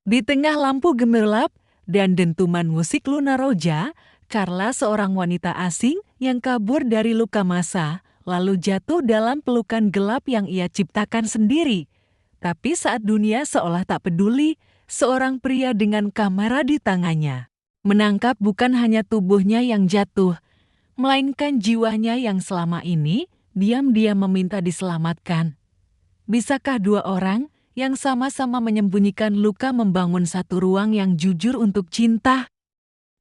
Di tengah lampu gemerlap dan dentuman musik Luna Roja, Carla seorang wanita asing yang kabur dari luka masa, lalu jatuh dalam pelukan gelap yang ia ciptakan sendiri. Tapi saat dunia seolah tak peduli, seorang pria dengan kamera di tangannya menangkap bukan hanya tubuhnya yang jatuh, melainkan jiwanya yang selama ini diam-diam meminta diselamatkan. Bisakah dua orang yang sama-sama menyembunyikan luka membangun satu ruang yang jujur untuk cinta?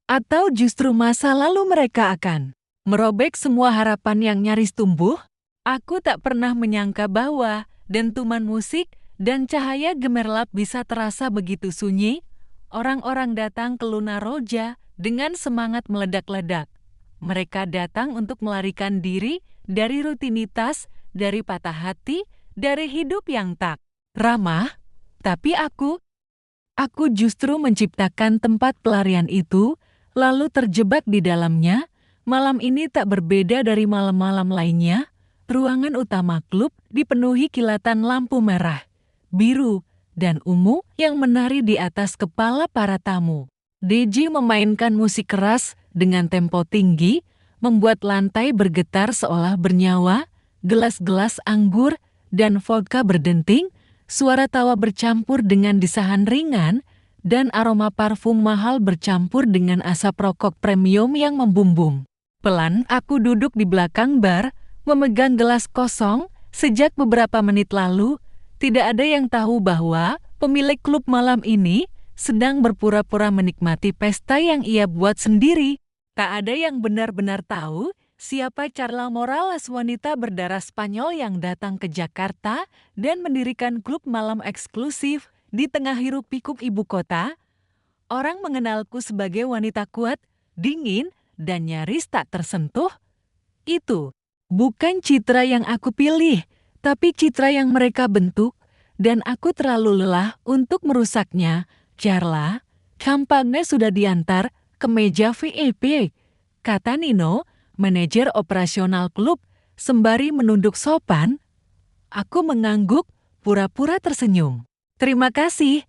Atau justru masa lalu mereka akan merobek semua harapan yang nyaris tumbuh? Aku tak pernah menyangka bahwa dentuman musik dan cahaya gemerlap bisa terasa begitu sunyi. Orang-orang datang ke Luna Roja dengan semangat meledak-ledak. Mereka datang untuk melarikan diri dari rutinitas, dari patah hati, dari hidup yang tak ramah. Tapi aku justru menciptakan tempat pelarian itu, lalu terjebak di dalamnya. Malam ini tak berbeda dari malam-malam lainnya. Ruangan utama klub dipenuhi kilatan lampu merah, biru, dan ungu yang menari di atas kepala para tamu. DJ memainkan musik keras dengan tempo tinggi, membuat lantai bergetar seolah bernyawa, gelas-gelas anggur dan vodka berdenting, suara tawa bercampur dengan desahan ringan, dan aroma parfum mahal bercampur dengan asap rokok premium yang membumbung. Pelan aku duduk di belakang bar, memegang gelas kosong. Sejak beberapa menit lalu, tidak ada yang tahu bahwa pemilik klub malam ini sedang berpura-pura menikmati pesta yang ia buat sendiri. Tak ada yang benar-benar tahu siapa Carla Morales, wanita berdarah Spanyol yang datang ke Jakarta dan mendirikan klub malam eksklusif di tengah hiruk-pikuk ibu kota. Orang mengenalku sebagai wanita kuat, dingin, dan nyaris tak tersentuh. Itu bukan citra yang aku pilih, tapi citra yang mereka bentuk, dan aku terlalu lelah untuk merusaknya. Carla, kampanye sudah diantar ke meja VIP, kata Nino, manajer operasional klub, sembari menunduk sopan. Aku mengangguk, pura-pura tersenyum. Terima kasih.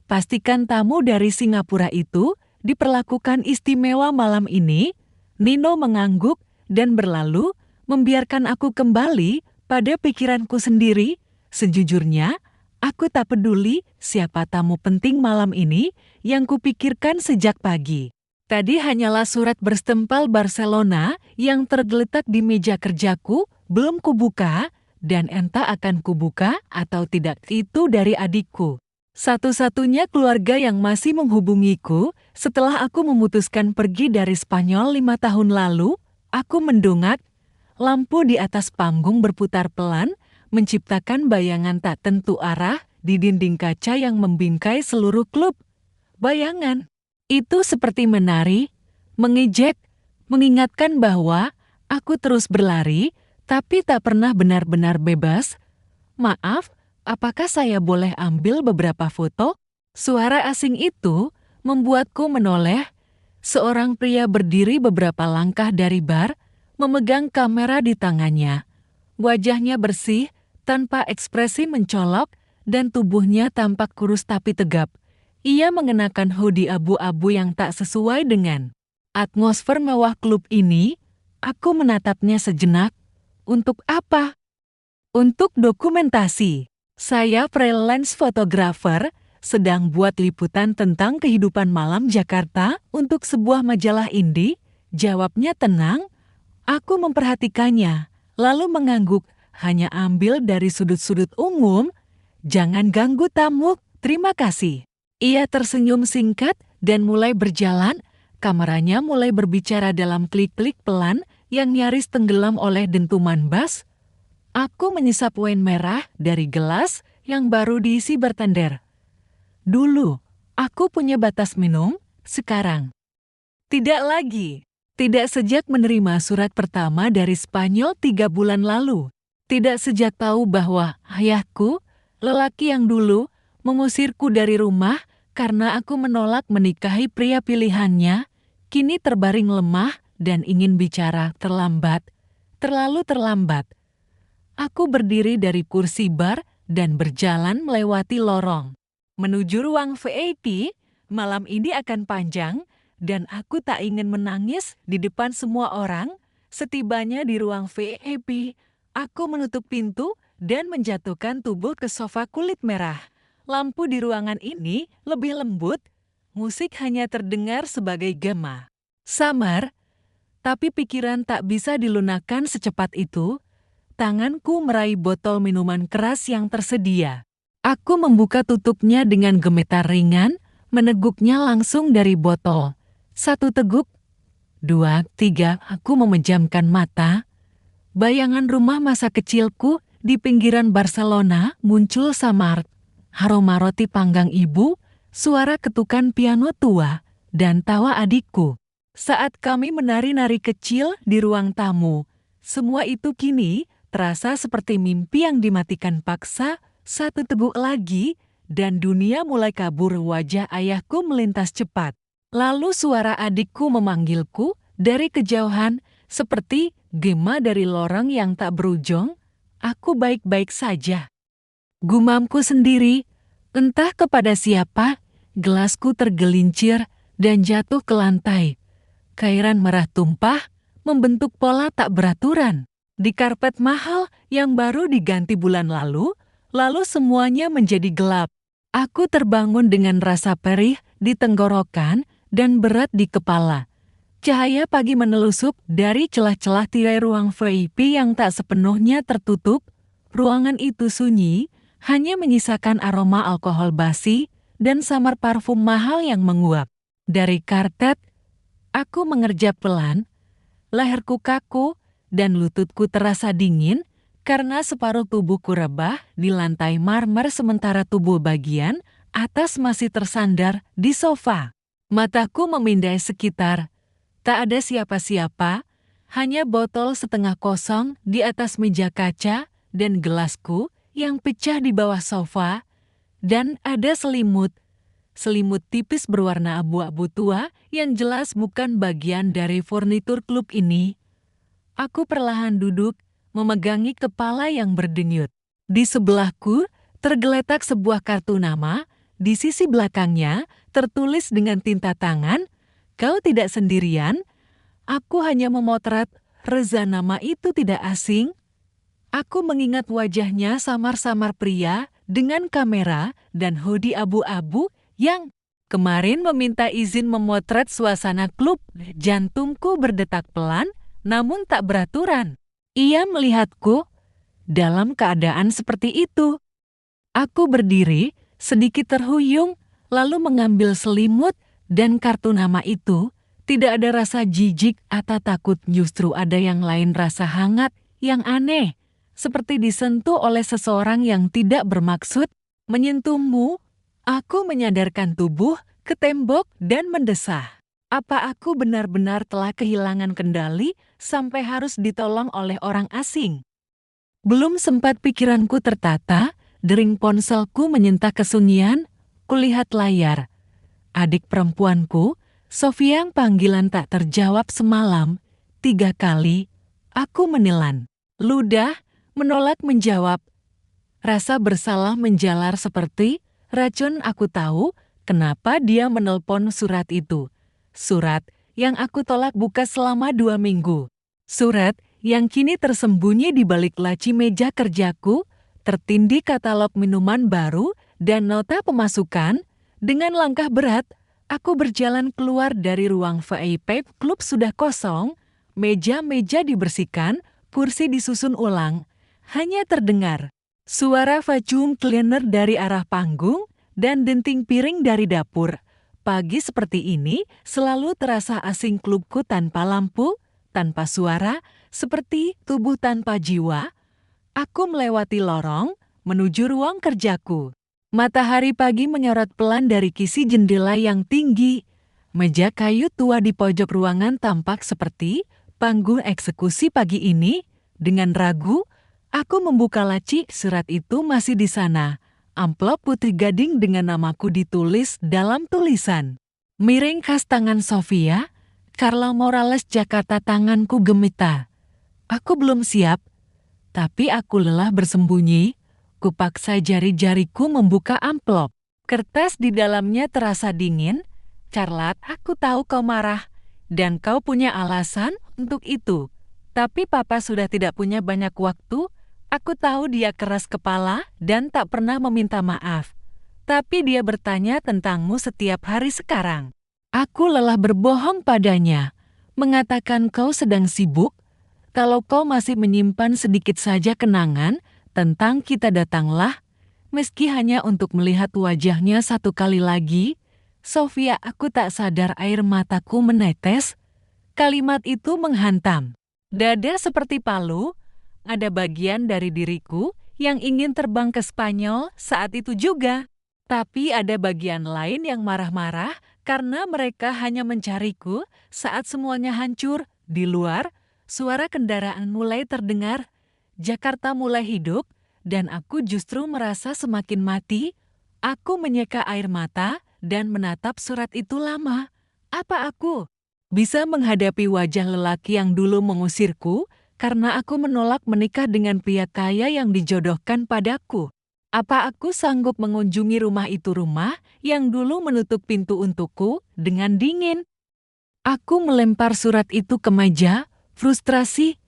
Pastikan tamu dari Singapura itu diperlakukan istimewa malam ini. Nino mengangguk dan berlalu, membiarkan aku kembali pada pikiranku sendiri. Sejujurnya, aku tak peduli siapa tamu penting malam ini yang kupikirkan sejak pagi. Tadi hanyalah surat berstempel Barcelona yang tergeletak di meja kerjaku, belum kubuka, dan entah akan kubuka atau tidak itu dari adikku. Satu-satunya keluarga yang masih menghubungiku setelah aku memutuskan pergi dari Spanyol 5 tahun lalu. Aku mendongak. Lampu di atas panggung berputar pelan, menciptakan bayangan tak tentu arah di dinding kaca yang membingkai seluruh klub. Bayangan itu seperti menari, mengejek, mengingatkan bahwa aku terus berlari, tapi tak pernah benar-benar bebas. Maaf, apakah saya boleh ambil beberapa foto? Suara asing itu membuatku menoleh. Seorang pria berdiri beberapa langkah dari bar, memegang kamera di tangannya. Wajahnya bersih, tanpa ekspresi mencolok, dan tubuhnya tampak kurus tapi tegap. Ia mengenakan hoodie abu-abu yang tak sesuai dengan atmosfer mewah klub ini. Aku menatapnya sejenak. Untuk apa? Untuk dokumentasi. Saya freelance photographer, sedang buat liputan tentang kehidupan malam Jakarta untuk sebuah majalah indie. Jawabnya tenang. Aku memperhatikannya, lalu mengangguk. Hanya ambil dari sudut-sudut umum. Jangan ganggu tamu, terima kasih. Ia tersenyum singkat dan mulai berjalan. Kameranya mulai berbicara dalam klik-klik pelan yang nyaris tenggelam oleh dentuman bass. Aku menyesap wine merah dari gelas yang baru diisi bartender. Dulu, aku punya batas minum, sekarang tidak lagi. Tidak sejak menerima surat pertama dari Spanyol 3 bulan lalu. Tidak sejak tahu bahwa ayahku, lelaki yang dulu, mengusirku dari rumah karena aku menolak menikahi pria pilihannya, kini terbaring lemah dan ingin bicara terlambat. Terlalu terlambat. Aku berdiri dari kursi bar dan berjalan melewati lorong. Menuju ruang VIP, malam ini akan panjang, dan aku tak ingin menangis di depan semua orang. Setibanya di ruang VIP, aku menutup pintu dan menjatuhkan tubuh ke sofa kulit merah. Lampu di ruangan ini lebih lembut, musik hanya terdengar sebagai gema. Samar, tapi pikiran tak bisa dilunakkan secepat itu. Tanganku meraih botol minuman keras yang tersedia. Aku membuka tutupnya dengan gemetar ringan, meneguknya langsung dari botol. 1 teguk, 2, 3, aku memejamkan mata. Bayangan rumah masa kecilku di pinggiran Barcelona muncul samar. Aroma roti panggang ibu, suara ketukan piano tua, dan tawa adikku. Saat kami menari-nari kecil di ruang tamu, semua itu kini terasa seperti mimpi yang dimatikan paksa. 1 teguk lagi, dan dunia mulai kabur. Wajah ayahku melintas cepat. Lalu suara adikku memanggilku dari kejauhan, seperti gema dari lorong yang tak berujung. Aku baik-baik saja. Gumamku sendiri, entah kepada siapa, gelasku tergelincir dan jatuh ke lantai. Cairan merah tumpah, membentuk pola tak beraturan. Di karpet mahal yang baru diganti bulan lalu semuanya menjadi gelap. Aku terbangun dengan rasa perih di tenggorokan dan berat di kepala. Cahaya pagi menelusup dari celah-celah tirai ruang VIP yang tak sepenuhnya tertutup. Ruangan itu sunyi, hanya menyisakan aroma alkohol basi dan samar parfum mahal yang menguap. Dari karpet, aku mengerjap pelan. Leherku kaku dan lututku terasa dingin karena separuh tubuhku rebah di lantai marmer sementara tubuh bagian atas masih tersandar di sofa. Mataku memindai sekitar. Tak ada siapa-siapa, hanya botol setengah kosong di atas meja kaca dan gelasku yang pecah di bawah sofa, dan ada selimut tipis berwarna abu-abu tua yang jelas bukan bagian dari furnitur klub ini. Aku perlahan duduk, memegangi kepala yang berdenyut. Di sebelahku tergeletak sebuah kartu nama, di sisi belakangnya tertulis dengan tinta tangan, "Kau tidak sendirian." Aku hanya memotret Reza, nama itu tidak asing. Aku mengingat wajahnya samar-samar pria dengan kamera dan hoodie abu-abu yang kemarin meminta izin memotret suasana klub. Jantungku berdetak pelan, namun tak beraturan. Ia melihatku dalam keadaan seperti itu. Aku berdiri, sedikit terhuyung, lalu mengambil selimut dan kartu nama itu. Tidak ada rasa jijik atau takut, justru ada yang lain, rasa hangat yang aneh. Seperti disentuh oleh seseorang yang tidak bermaksud menyentuhmu. Aku menyadarkan tubuh ke tembok dan mendesah. Apa aku benar-benar telah kehilangan kendali sampai harus ditolong oleh orang asing? Belum sempat pikiranku tertata, dering ponselku menyentak kesunyian. Kulihat layar. Adik perempuanku, Sofia, yang panggilan tak terjawab semalam, 3 kali. Aku menelan. Ludah menolak menjawab. Rasa bersalah menjalar seperti racun. Aku tahu kenapa dia menelpon surat itu. Surat yang aku tolak buka selama 2 minggu. Surat yang kini tersembunyi di balik laci meja kerjaku, tertindih katalog minuman baru dan nota pemasukan. Dengan langkah berat, aku berjalan keluar dari ruang VIP. Klub sudah kosong, meja-meja dibersihkan, kursi disusun ulang. Hanya terdengar suara vacuum cleaner dari arah panggung dan denting piring dari dapur. Pagi seperti ini selalu terasa asing. Klubku tanpa lampu, tanpa suara, seperti tubuh tanpa jiwa. Aku melewati lorong, menuju ruang kerjaku. Matahari pagi menyorot pelan dari kisi jendela yang tinggi. Meja kayu tua di pojok ruangan tampak seperti panggung eksekusi pagi ini. Dengan ragu, aku membuka laci. Surat itu masih di sana. Amplop putih gading dengan namaku ditulis dalam tulisan miring khas tangan Sofia, Carla Morales, Jakarta. Tanganku gemetar. Aku belum siap, tapi aku lelah bersembunyi. Kupaksa jari-jariku membuka amplop. Kertas di dalamnya terasa dingin. Charlotte, aku tahu kau marah, dan kau punya alasan untuk itu. Tapi papa sudah tidak punya banyak waktu. Aku tahu dia keras kepala dan tak pernah meminta maaf. Tapi dia bertanya tentangmu setiap hari sekarang. Aku lelah berbohong padanya, mengatakan kau sedang sibuk. Kalau kau masih menyimpan sedikit saja kenangan tentang kita, datanglah. Meski hanya untuk melihat wajahnya satu kali lagi. Sofia, aku tak sadar air mataku menetes. Kalimat itu menghantam dada seperti palu. Ada bagian dari diriku yang ingin terbang ke Spanyol saat itu juga. Tapi ada bagian lain yang marah-marah karena mereka hanya mencariku saat semuanya hancur. Di luar, suara kendaraan mulai terdengar. Jakarta mulai hidup dan aku justru merasa semakin mati. Aku menyeka air mata dan menatap surat itu lama. Apa aku bisa menghadapi wajah lelaki yang dulu mengusirku karena aku menolak menikah dengan pria kaya yang dijodohkan padaku? Apa aku sanggup mengunjungi rumah itu, rumah yang dulu menutup pintu untukku dengan dingin? Aku melempar surat itu ke meja, frustrasi.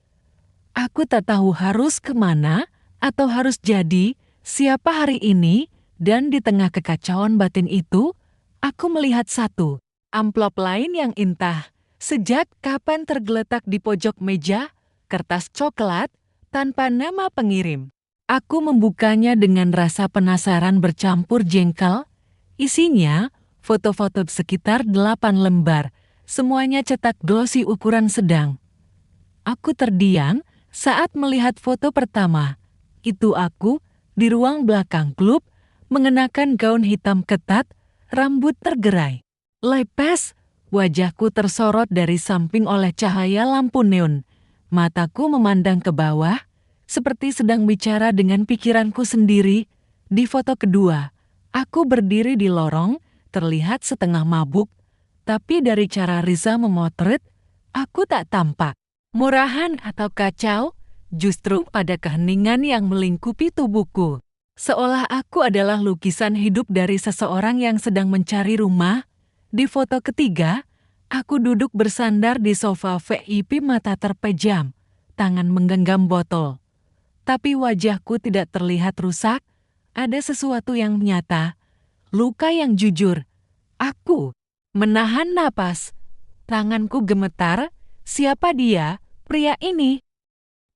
Aku tak tahu harus kemana atau harus jadi siapa hari ini, dan di tengah kekacauan batin itu, aku melihat satu amplop lain yang entah sejak kapan tergeletak di pojok meja, kertas coklat tanpa nama pengirim. Aku membukanya dengan rasa penasaran bercampur jengkel. Isinya foto-foto sekitar 8 lembar, semuanya cetak glossy ukuran sedang. Aku terdiam saat melihat foto pertama. Itu aku di ruang belakang klub, mengenakan gaun hitam ketat, rambut tergerai. Lepes, wajahku tersorot dari samping oleh cahaya lampu neon. Mataku memandang ke bawah, seperti sedang bicara dengan pikiranku sendiri. Di foto kedua, aku berdiri di lorong, terlihat setengah mabuk. Tapi dari cara Riza memotret, aku tak tampak murahan atau kacau, justru pada keheningan yang melingkupi tubuhku. Seolah aku adalah lukisan hidup dari seseorang yang sedang mencari rumah. Di foto ketiga, aku duduk bersandar di sofa VIP, mata terpejam, tangan menggenggam botol. Tapi wajahku tidak terlihat rusak, ada sesuatu yang nyata, luka yang jujur. Aku menahan napas, tanganku gemetar. Siapa dia, pria ini?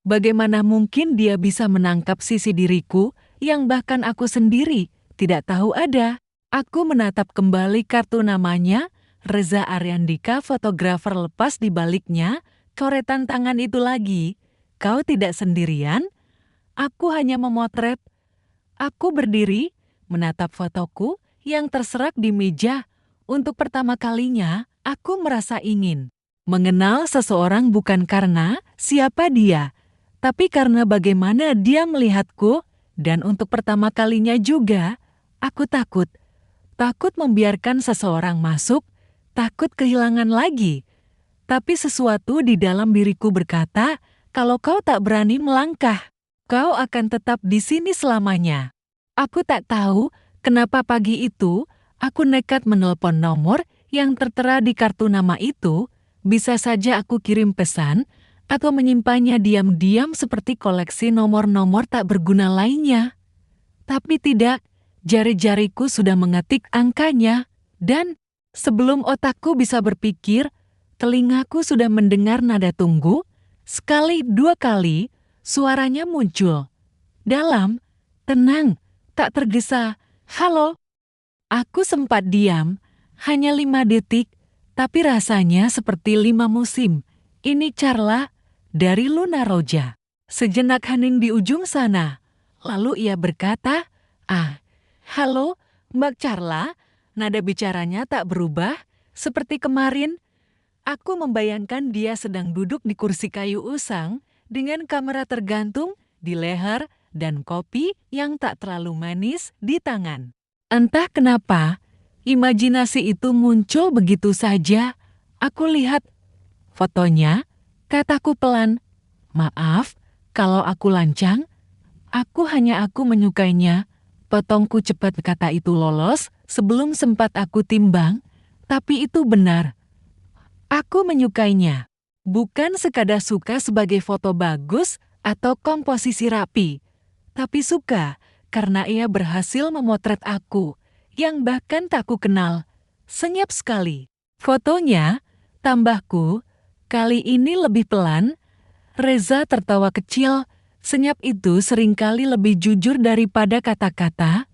Bagaimana mungkin dia bisa menangkap sisi diriku yang bahkan aku sendiri tidak tahu ada? Aku menatap kembali kartu namanya, Reza Aryandika, fotografer, lepas di baliknya coretan tangan itu lagi. Kau tidak sendirian? Aku hanya memotret. Aku berdiri, menatap fotoku yang terserak di meja. Untuk pertama kalinya, aku merasa ingin mengenal seseorang bukan karena siapa dia, tapi karena bagaimana dia melihatku. Dan untuk pertama kalinya juga, aku takut. Takut membiarkan seseorang masuk, takut kehilangan lagi. Tapi sesuatu di dalam diriku berkata, kalau kau tak berani melangkah, kau akan tetap di sini selamanya. Aku tak tahu kenapa pagi itu aku nekat menelpon nomor yang tertera di kartu nama itu. Bisa saja aku kirim pesan atau menyimpannya diam-diam seperti koleksi nomor-nomor tak berguna lainnya. Tapi tidak, jari-jariku sudah mengetik angkanya, dan sebelum otakku bisa berpikir, telingaku sudah mendengar nada tunggu. Sekali, dua kali, suaranya muncul. Dalam, tenang, tak tergesa. Halo. Aku sempat diam, hanya 5 detik, tapi rasanya seperti 5 musim. Ini Carla, dari Luna Roja. Sejenak hening di ujung sana. Lalu ia berkata, halo, Mbak Carla. Nada bicaranya tak berubah, seperti kemarin. Aku membayangkan dia sedang duduk di kursi kayu usang, dengan kamera tergantung di leher dan kopi yang tak terlalu manis di tangan. Entah kenapa, imajinasi itu muncul begitu saja. Aku lihat fotonya, kataku pelan, maaf kalau aku lancang, aku menyukainya. Potongku cepat, kata itu lolos sebelum sempat aku timbang, tapi itu benar. Aku menyukainya. Bukan sekadar suka sebagai foto bagus atau komposisi rapi, tapi suka karena ia berhasil memotret aku, yang bahkan tak ku kenal. Senyap sekali. Fotonya, tambahku, kali ini lebih pelan. Reza tertawa kecil. Senyap itu seringkali lebih jujur daripada kata-kata.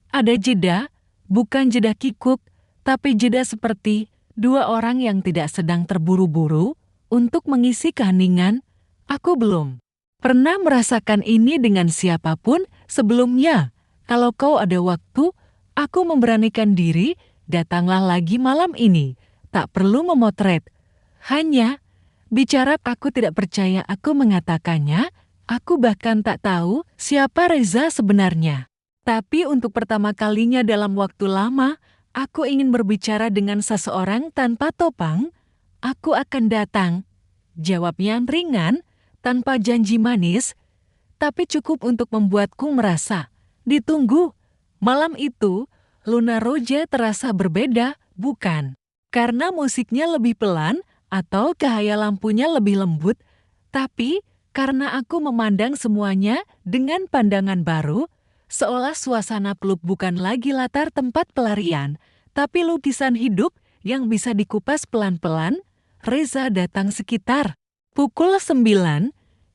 Ada jeda, bukan jeda kikuk, tapi jeda seperti dua orang yang tidak sedang terburu-buru untuk mengisi keheningan. Aku belum pernah merasakan ini dengan siapapun sebelumnya. Kalau kau ada waktu, aku memberanikan diri, datanglah lagi malam ini. Tak perlu memotret. Hanya bicara. Aku tidak percaya aku mengatakannya. Aku bahkan tak tahu siapa Reza sebenarnya. Tapi untuk pertama kalinya dalam waktu lama, aku ingin berbicara dengan seseorang tanpa topang. Aku akan datang. Jawabnya ringan, tanpa janji manis, tapi cukup untuk membuatku merasa ditunggu. Malam itu, Luna Roja terasa berbeda, bukan karena musiknya lebih pelan atau cahaya lampunya lebih lembut, tapi karena aku memandang semuanya dengan pandangan baru, seolah suasana klub bukan lagi latar tempat pelarian, tapi lukisan hidup yang bisa dikupas pelan-pelan. Reza datang sekitar pukul 9.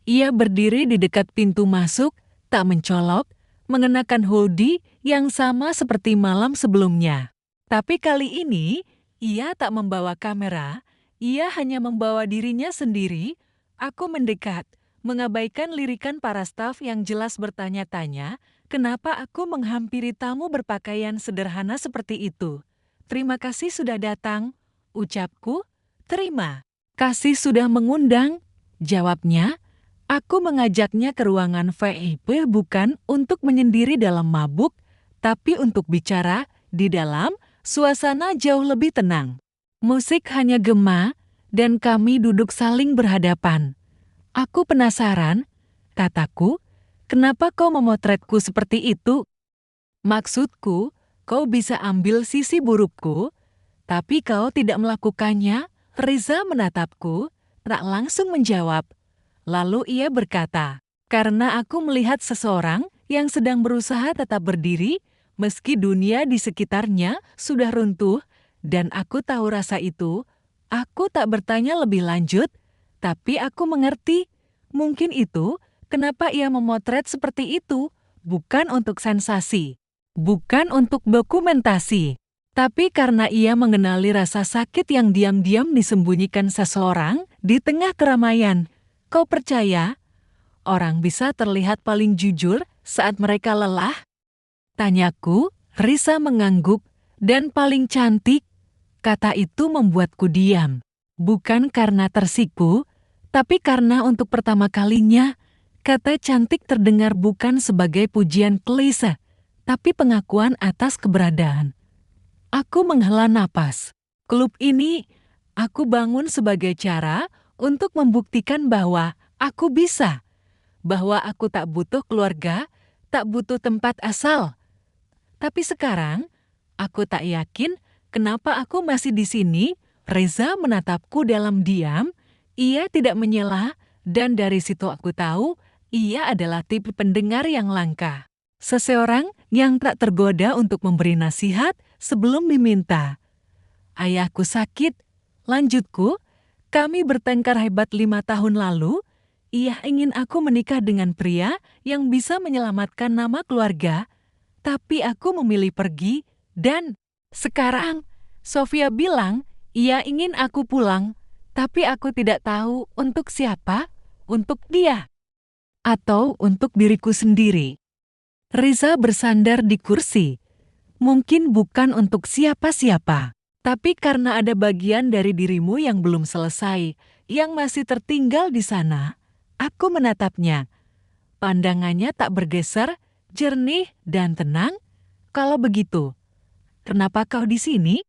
Ia berdiri di dekat pintu masuk, tak mencolok, mengenakan hoodie yang sama seperti malam sebelumnya. Tapi kali ini, ia tak membawa kamera, ia hanya membawa dirinya sendiri. Aku mendekat, mengabaikan lirikan para staf yang jelas bertanya-tanya, kenapa aku menghampiri tamu berpakaian sederhana seperti itu. Terima kasih sudah datang, ucapku. Terima kasih sudah mengundang, jawabnya. Aku mengajaknya ke ruangan VIP bukan untuk menyendiri dalam mabuk, tapi untuk bicara di dalam suasana jauh lebih tenang. Musik hanya gema, dan kami duduk saling berhadapan. Aku penasaran, kataku, kenapa kau memotretku seperti itu? Maksudku, kau bisa ambil sisi burukku, tapi kau tidak melakukannya. Reza menatapku, tak langsung menjawab. Lalu ia berkata, karena aku melihat seseorang yang sedang berusaha tetap berdiri, meski dunia di sekitarnya sudah runtuh, dan aku tahu rasa itu. Aku tak bertanya lebih lanjut, tapi aku mengerti. Mungkin itu kenapa ia memotret seperti itu, bukan untuk sensasi, bukan untuk dokumentasi, tapi karena ia mengenali rasa sakit yang diam-diam disembunyikan seseorang di tengah keramaian. Kau percaya orang bisa terlihat paling jujur saat mereka lelah? Tanyaku. Risa mengangguk, dan paling cantik. Kata itu membuatku diam. Bukan karena tersipu, tapi karena untuk pertama kalinya, kata cantik terdengar bukan sebagai pujian klise, tapi pengakuan atas keberadaan. Aku menghela napas. Klub ini, aku bangun sebagai cara untuk membuktikan bahwa aku bisa. Bahwa aku tak butuh keluarga, tak butuh tempat asal. Tapi sekarang, aku tak yakin kenapa aku masih di sini. Reza menatapku dalam diam. Ia tidak menyela, dan dari situ aku tahu ia adalah tipe pendengar yang langka. Seseorang yang tak tergoda untuk memberi nasihat sebelum diminta. Ayahku sakit, lanjutku. Kami bertengkar hebat 5 tahun lalu. Ia ingin aku menikah dengan pria yang bisa menyelamatkan nama keluarga. Tapi aku memilih pergi, dan sekarang Sofia bilang ia ingin aku pulang, tapi aku tidak tahu untuk siapa, untuk dia, atau untuk diriku sendiri. Riza bersandar di kursi. Mungkin bukan untuk siapa-siapa, tapi karena ada bagian dari dirimu yang belum selesai, yang masih tertinggal di sana. Aku menatapnya. Pandangannya tak bergeser, jernih dan tenang. Kalau begitu, kenapa kau di sini?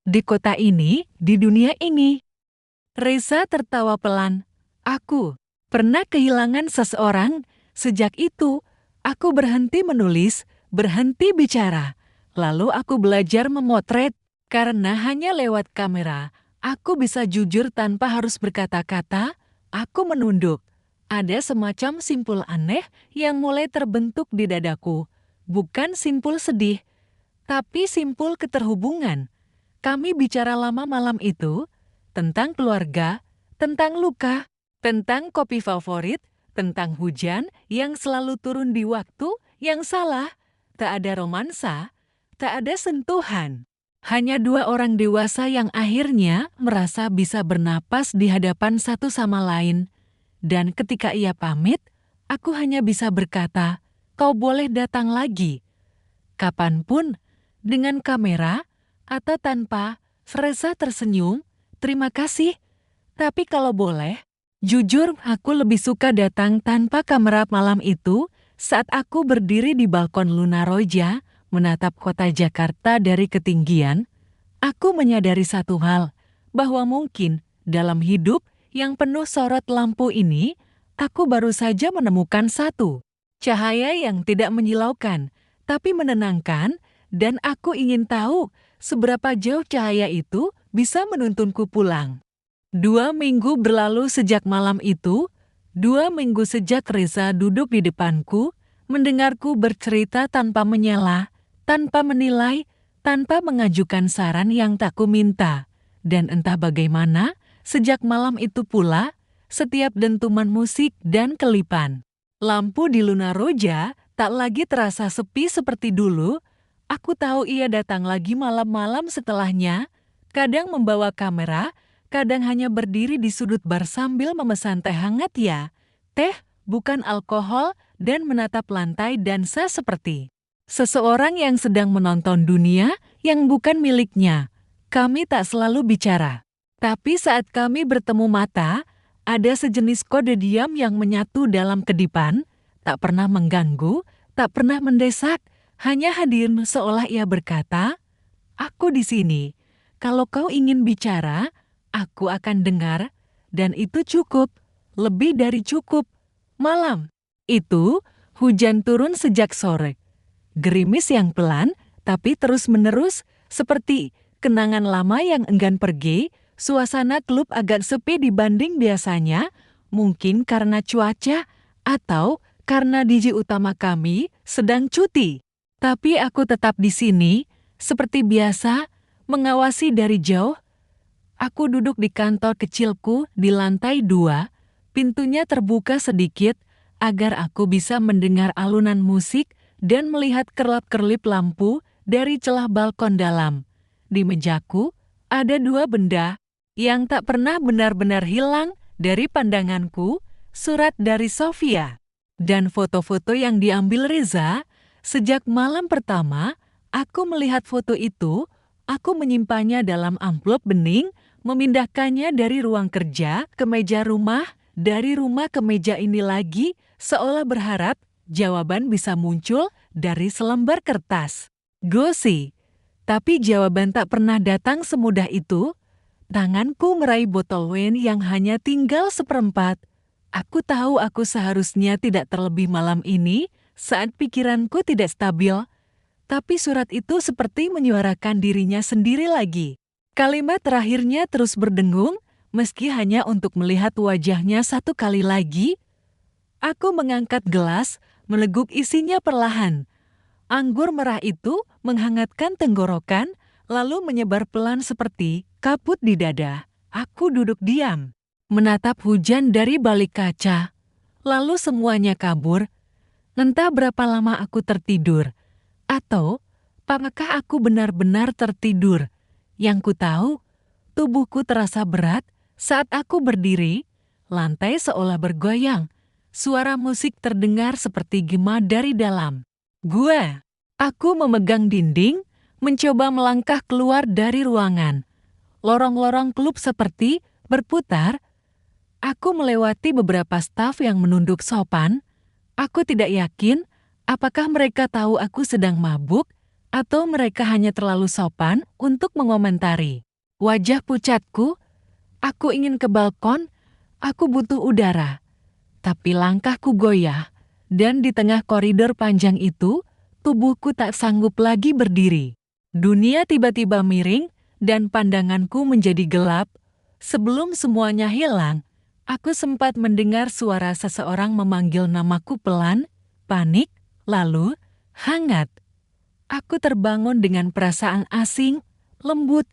Di kota ini, di dunia ini. Reza tertawa pelan. Aku pernah kehilangan seseorang. Sejak itu, aku berhenti menulis, berhenti bicara. Lalu aku belajar memotret, karena hanya lewat kamera, aku bisa jujur tanpa harus berkata-kata. Aku menunduk. Ada semacam simpul aneh yang mulai terbentuk di dadaku. Bukan simpul sedih, tapi simpul keterhubungan. Kami bicara lama malam itu tentang keluarga, tentang luka, tentang kopi favorit, tentang hujan yang selalu turun di waktu yang salah. Tak ada romansa, tak ada sentuhan. Hanya dua orang dewasa yang akhirnya merasa bisa bernapas di hadapan satu sama lain. Dan ketika ia pamit, aku hanya bisa berkata, "Kau boleh datang lagi." Kapanpun, dengan kamera atau tanpa. Freza tersenyum, "Terima kasih. Tapi kalau boleh, jujur aku lebih suka datang tanpa kamera malam itu saat aku berdiri di balkon Luna Roja menatap kota Jakarta dari ketinggian. Aku menyadari satu hal, bahwa mungkin dalam hidup yang penuh sorot lampu ini, aku baru saja menemukan satu cahaya yang tidak menyilaukan, tapi menenangkan, dan aku ingin tahu seberapa jauh cahaya itu bisa menuntunku pulang. 2 minggu berlalu sejak malam itu, 2 minggu sejak Reza duduk di depanku, mendengarku bercerita tanpa menyela, tanpa menilai, tanpa mengajukan saran yang tak kuminta. Dan entah bagaimana, sejak malam itu pula, setiap dentuman musik dan kelipan lampu di Luna Roja tak lagi terasa sepi seperti dulu. Aku tahu ia datang lagi malam-malam setelahnya, kadang membawa kamera, kadang hanya berdiri di sudut bar sambil memesan teh hangat ya. Teh, bukan alkohol, dan menatap lantai dansa seperti seseorang yang sedang menonton dunia yang bukan miliknya. Kami tak selalu bicara. Tapi saat kami bertemu mata, ada sejenis kode diam yang menyatu dalam kedipan, tak pernah mengganggu, tak pernah mendesak, hanya hadir seolah ia berkata, "Aku di sini. Kalau kau ingin bicara, aku akan dengar, dan itu cukup, lebih dari cukup." Malam itu, hujan turun sejak sore. Gerimis yang pelan, tapi terus-menerus, seperti kenangan lama yang enggan pergi. Suasana klub agak sepi dibanding biasanya, mungkin karena cuaca atau karena DJ utama kami sedang cuti. Tapi aku tetap di sini, seperti biasa, mengawasi dari jauh. Aku duduk di kantor kecilku di lantai 2, pintunya terbuka sedikit agar aku bisa mendengar alunan musik dan melihat kerlap-kerlip lampu dari celah balkon dalam. Di mejaku ada 2 benda yang tak pernah benar-benar hilang dari pandanganku, surat dari Sofia dan foto-foto yang diambil Reza. Sejak malam pertama, aku melihat foto itu, aku menyimpannya dalam amplop bening, memindahkannya dari ruang kerja ke meja rumah, dari rumah ke meja ini lagi, seolah berharap jawaban bisa muncul dari selembar kertas. Gosi, tapi jawaban tak pernah datang semudah itu. Tanganku meraih botol wine yang hanya tinggal seperempat. Aku tahu aku seharusnya tidak terlebih malam ini saat pikiranku tidak stabil. Tapi surat itu seperti menyuarakan dirinya sendiri lagi. Kalimat terakhirnya terus berdengung, meski hanya untuk melihat wajahnya satu kali lagi. Aku mengangkat gelas, meleguk isinya perlahan. Anggur merah itu menghangatkan tenggorokan, lalu menyebar pelan seperti kaput di dada. Aku duduk diam, menatap hujan dari balik kaca. Lalu semuanya kabur. Entah berapa lama aku tertidur. Atau, apakah aku benar-benar tertidur? Yang ku tahu, tubuhku terasa berat saat aku berdiri. Lantai seolah bergoyang. Suara musik terdengar seperti gema dari dalam. Aku memegang dinding, mencoba melangkah keluar dari ruangan. Lorong-lorong klub seperti berputar. Aku melewati beberapa staf yang menunduk sopan. Aku tidak yakin apakah mereka tahu aku sedang mabuk atau mereka hanya terlalu sopan untuk mengomentari wajah pucatku. Aku ingin ke balkon, aku butuh udara. Tapi langkahku goyah, dan di tengah koridor panjang itu, tubuhku tak sanggup lagi berdiri. Dunia tiba-tiba miring dan pandanganku menjadi gelap. Sebelum semuanya hilang, aku sempat mendengar suara seseorang memanggil namaku pelan, panik, lalu hangat. Aku terbangun dengan perasaan asing, lembut,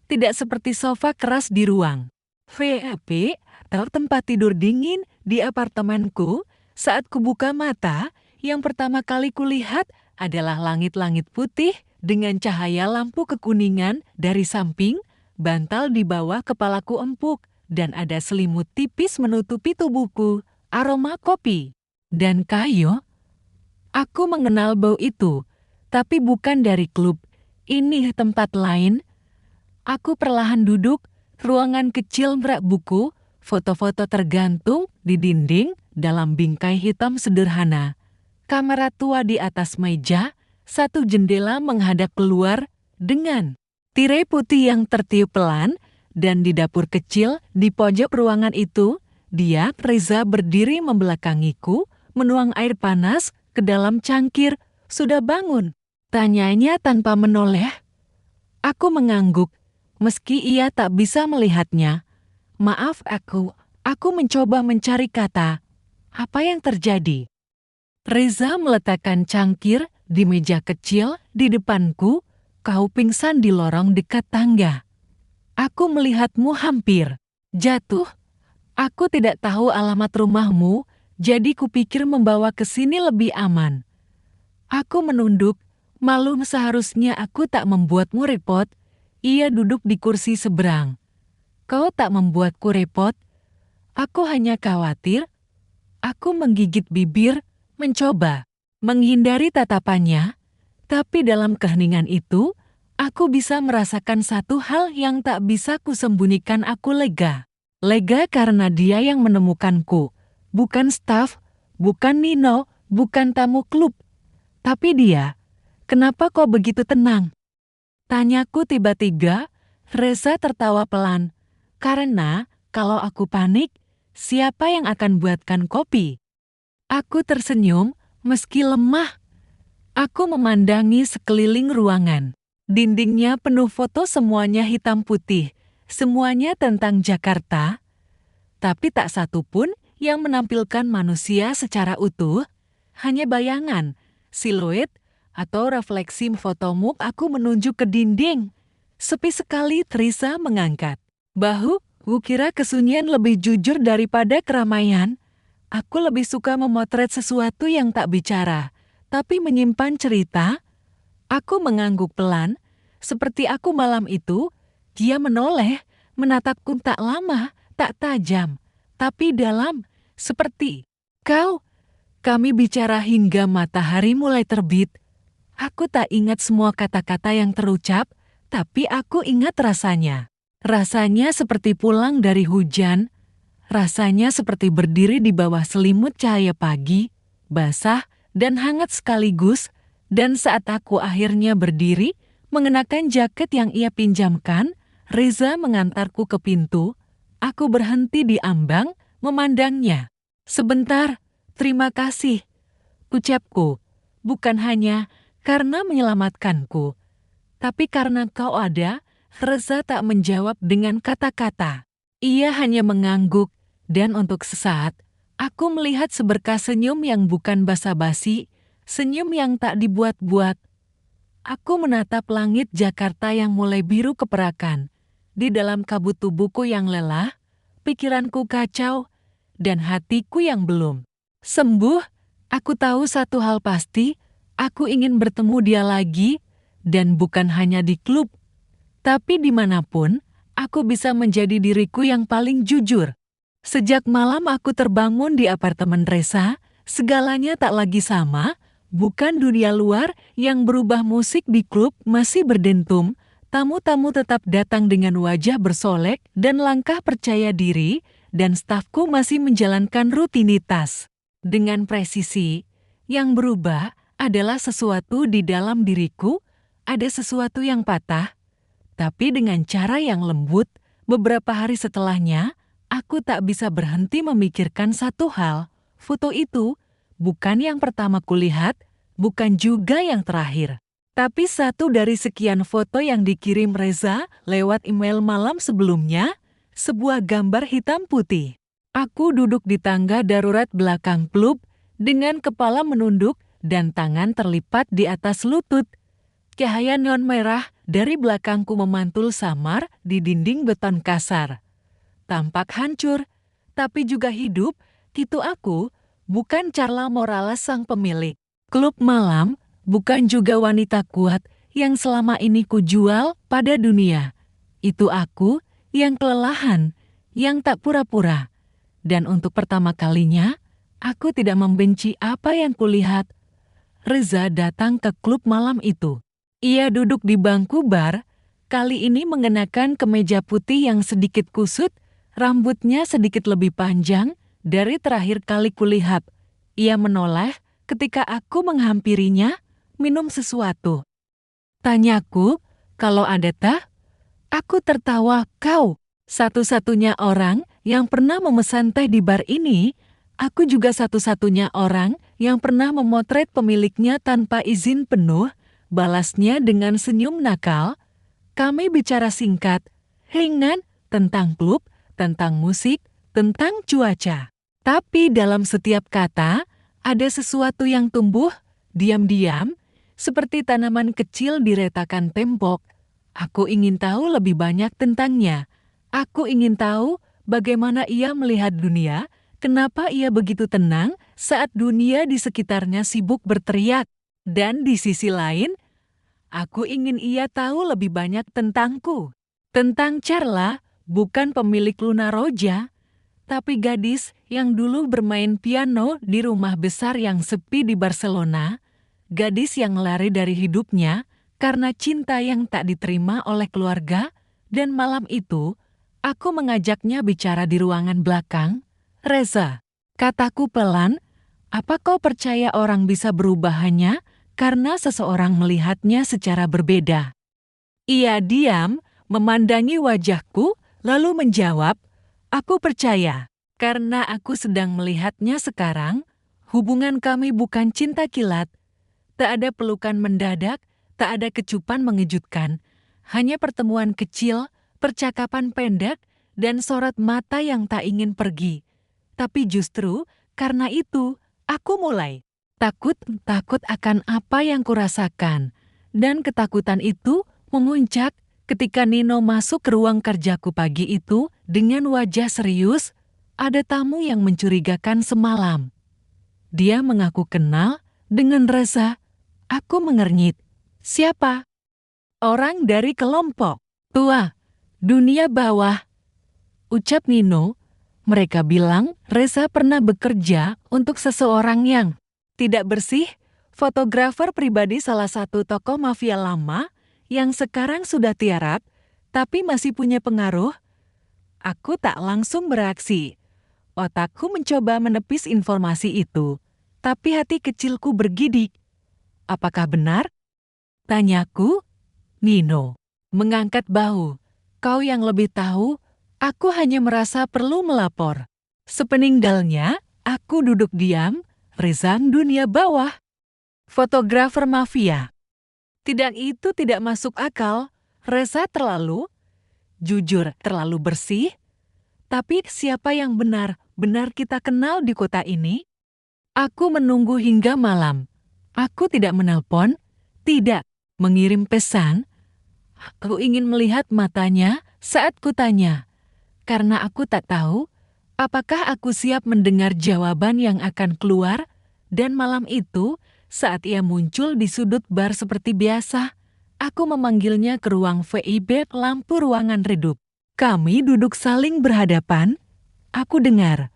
tidak seperti sofa keras di ruang VIP atau tempat tidur dingin di apartemenku. Saat kubuka mata, yang pertama kali kulihat adalah langit-langit putih dengan cahaya lampu kekuningan dari samping, bantal di bawah kepalaku empuk, dan ada selimut tipis menutupi tubuhku, aroma kopi dan kayu. Aku mengenal bau itu, tapi bukan dari klub. Ini tempat lain. Aku perlahan duduk, ruangan kecil berak buku, foto-foto tergantung di dinding dalam bingkai hitam sederhana. Kamera tua di atas meja, satu jendela menghadap keluar dengan tirai putih yang tertiup pelan, dan di dapur kecil di pojok ruangan itu, dia, Reza, berdiri membelakangiku, menuang air panas ke dalam cangkir. "Sudah bangun?" tanyanya tanpa menoleh. Aku mengangguk, meski ia tak bisa melihatnya. "Maaf aku mencoba mencari kata. Apa yang terjadi?" Reza meletakkan cangkir di meja kecil di depanku. "Kau pingsan di lorong dekat tangga. Aku melihatmu hampir jatuh. Aku tidak tahu alamat rumahmu, jadi kupikir membawa ke sini lebih aman." Aku menunduk, malu. Seharusnya aku tak membuatmu repot. Ia duduk di kursi seberang. "Kau tak membuatku repot. Aku hanya khawatir." Aku menggigit bibir, mencoba menghindari tatapannya, tapi dalam keheningan itu, aku bisa merasakan satu hal yang tak bisa kusembunyikan. Aku lega. Lega karena dia yang menemukanku. Bukan staf, bukan Nino, bukan tamu klub. Tapi dia. "Kenapa kau begitu tenang?" tanyaku tiba-tiba. Reza tertawa pelan. "Karena kalau aku panik, siapa yang akan buatkan kopi?" Aku tersenyum, meski lemah. Aku memandangi sekeliling ruangan. Dindingnya penuh foto, semuanya hitam putih. Semuanya tentang Jakarta. Tapi tak satu pun yang menampilkan manusia secara utuh. Hanya bayangan, siluet, atau refleksi fotomu. Aku menunjuk ke dinding. Sepi sekali. Reza mengangkat bahu. "Kukira kesunyian lebih jujur daripada keramaian. Aku lebih suka memotret sesuatu yang tak bicara, tapi menyimpan cerita." Aku mengangguk pelan, seperti aku malam itu. Dia menoleh, menatapku tak lama, tak tajam, tapi dalam, seperti kau. Kami bicara hingga matahari mulai terbit. Aku tak ingat semua kata-kata yang terucap, tapi aku ingat rasanya. Rasanya seperti pulang dari hujan. Rasanya seperti berdiri di bawah selimut cahaya pagi, basah dan hangat sekaligus. Dan saat aku akhirnya berdiri, mengenakan jaket yang ia pinjamkan, Reza mengantarku ke pintu. Aku berhenti di ambang, memandangnya. "Sebentar, terima kasih," ucapku. "Bukan hanya karena menyelamatkanku, tapi karena kau ada." Reza tak menjawab dengan kata-kata. Ia hanya mengangguk, dan untuk sesaat, aku melihat seberkas senyum yang bukan basa-basi, senyum yang tak dibuat-buat. Aku menatap langit Jakarta yang mulai biru keperakan. Di dalam kabut tubuhku yang lelah, pikiranku kacau, dan hatiku yang belum sembuh. Aku tahu satu hal pasti, aku ingin bertemu dia lagi, dan bukan hanya di klub, tapi dimanapun, aku bisa menjadi diriku yang paling jujur. Sejak malam aku terbangun di apartemen Reza, segalanya tak lagi sama. Bukan dunia luar yang berubah. Musik di klub masih berdentum, tamu-tamu tetap datang dengan wajah bersolek dan langkah percaya diri, dan stafku masih menjalankan rutinitas dengan presisi. Yang berubah adalah sesuatu di dalam diriku. Ada sesuatu yang patah, tapi dengan cara yang lembut. Beberapa hari setelahnya, aku tak bisa berhenti memikirkan satu hal. Foto itu bukan yang pertama kulihat, bukan juga yang terakhir. Tapi satu dari sekian foto yang dikirim Reza lewat email malam sebelumnya, sebuah gambar hitam putih. Aku duduk di tangga darurat belakang klub dengan kepala menunduk dan tangan terlipat di atas lutut. Cahaya neon merah dari belakangku memantul samar di dinding beton kasar. Tampak hancur, tapi juga hidup. Itu aku, bukan Carla Morales sang pemilik klub malam, bukan juga wanita kuat yang selama ini kujual pada dunia. Itu aku yang kelelahan, yang tak pura-pura. Dan untuk pertama kalinya, aku tidak membenci apa yang kulihat. Reza datang ke klub malam itu. Ia duduk di bangku bar, kali ini mengenakan kemeja putih yang sedikit kusut, rambutnya sedikit lebih panjang dari terakhir kali kulihat. Ia menoleh ketika aku menghampirinya, minum sesuatu. Tanyaku, kalau ada teh? Aku tertawa, kau satu-satunya orang yang pernah memesan teh di bar ini. Aku juga satu-satunya orang yang pernah memotret pemiliknya tanpa izin penuh, balasnya dengan senyum nakal. Kami bicara singkat, ringan, tentang klub, tentang musik, tentang cuaca. Tapi dalam setiap kata, ada sesuatu yang tumbuh, diam-diam, seperti tanaman kecil di retakan tembok. Aku ingin tahu lebih banyak tentangnya. Aku ingin tahu bagaimana ia melihat dunia, kenapa ia begitu tenang saat dunia di sekitarnya sibuk berteriak. Dan di sisi lain, aku ingin ia tahu lebih banyak tentangku. Tentang Carla, bukan pemilik Luna Roja, tapi gadis yang dulu bermain piano di rumah besar yang sepi di Barcelona, gadis yang lari dari hidupnya karena cinta yang tak diterima oleh keluarga, dan malam itu, aku mengajaknya bicara di ruangan belakang. Reza, kataku pelan, apa kau percaya orang bisa berubah hanya karena seseorang melihatnya secara berbeda? Ia diam, memandangi wajahku, lalu menjawab, aku percaya, karena aku sedang melihatnya sekarang. Hubungan kami bukan cinta kilat. Tak ada pelukan mendadak, tak ada kecupan mengejutkan. Hanya pertemuan kecil, percakapan pendek, dan sorot mata yang tak ingin pergi. Tapi justru karena itu, aku mulai takut akan apa yang kurasakan. Dan ketakutan itu memuncak ketika Nino masuk ke ruang kerjaku pagi itu dengan wajah serius. Ada tamu yang mencurigakan semalam. Dia mengaku kenal dengan Reza. Aku mengernyit. Siapa? Orang dari kelompok tua, dunia bawah. Ucap Nino. Mereka bilang Reza pernah bekerja untuk seseorang yang tidak bersih, fotografer pribadi salah satu tokoh mafia lama yang sekarang sudah tiarap, tapi masih punya pengaruh. Aku tak langsung bereaksi. Otakku mencoba menepis informasi itu, tapi hati kecilku bergidik. Apakah benar? Tanyaku. Nino mengangkat bahu. Kau yang lebih tahu, aku hanya merasa perlu melapor. Sepeninggalnya, aku duduk diam, Reza dunia bawah. Fotografer mafia. Itu tidak masuk akal. Reza jujur terlalu bersih. Tapi siapa yang benar kita kenal di kota ini? Aku menunggu hingga malam. Aku tidak menelpon, tidak mengirim pesan. Aku ingin melihat matanya saat kutanya. Karena aku tak tahu apakah aku siap mendengar jawaban yang akan keluar. Dan malam itu, saat ia muncul di sudut bar seperti biasa, aku memanggilnya ke ruang VIP, lampu ruangan redup. Kami duduk saling berhadapan. Aku dengar,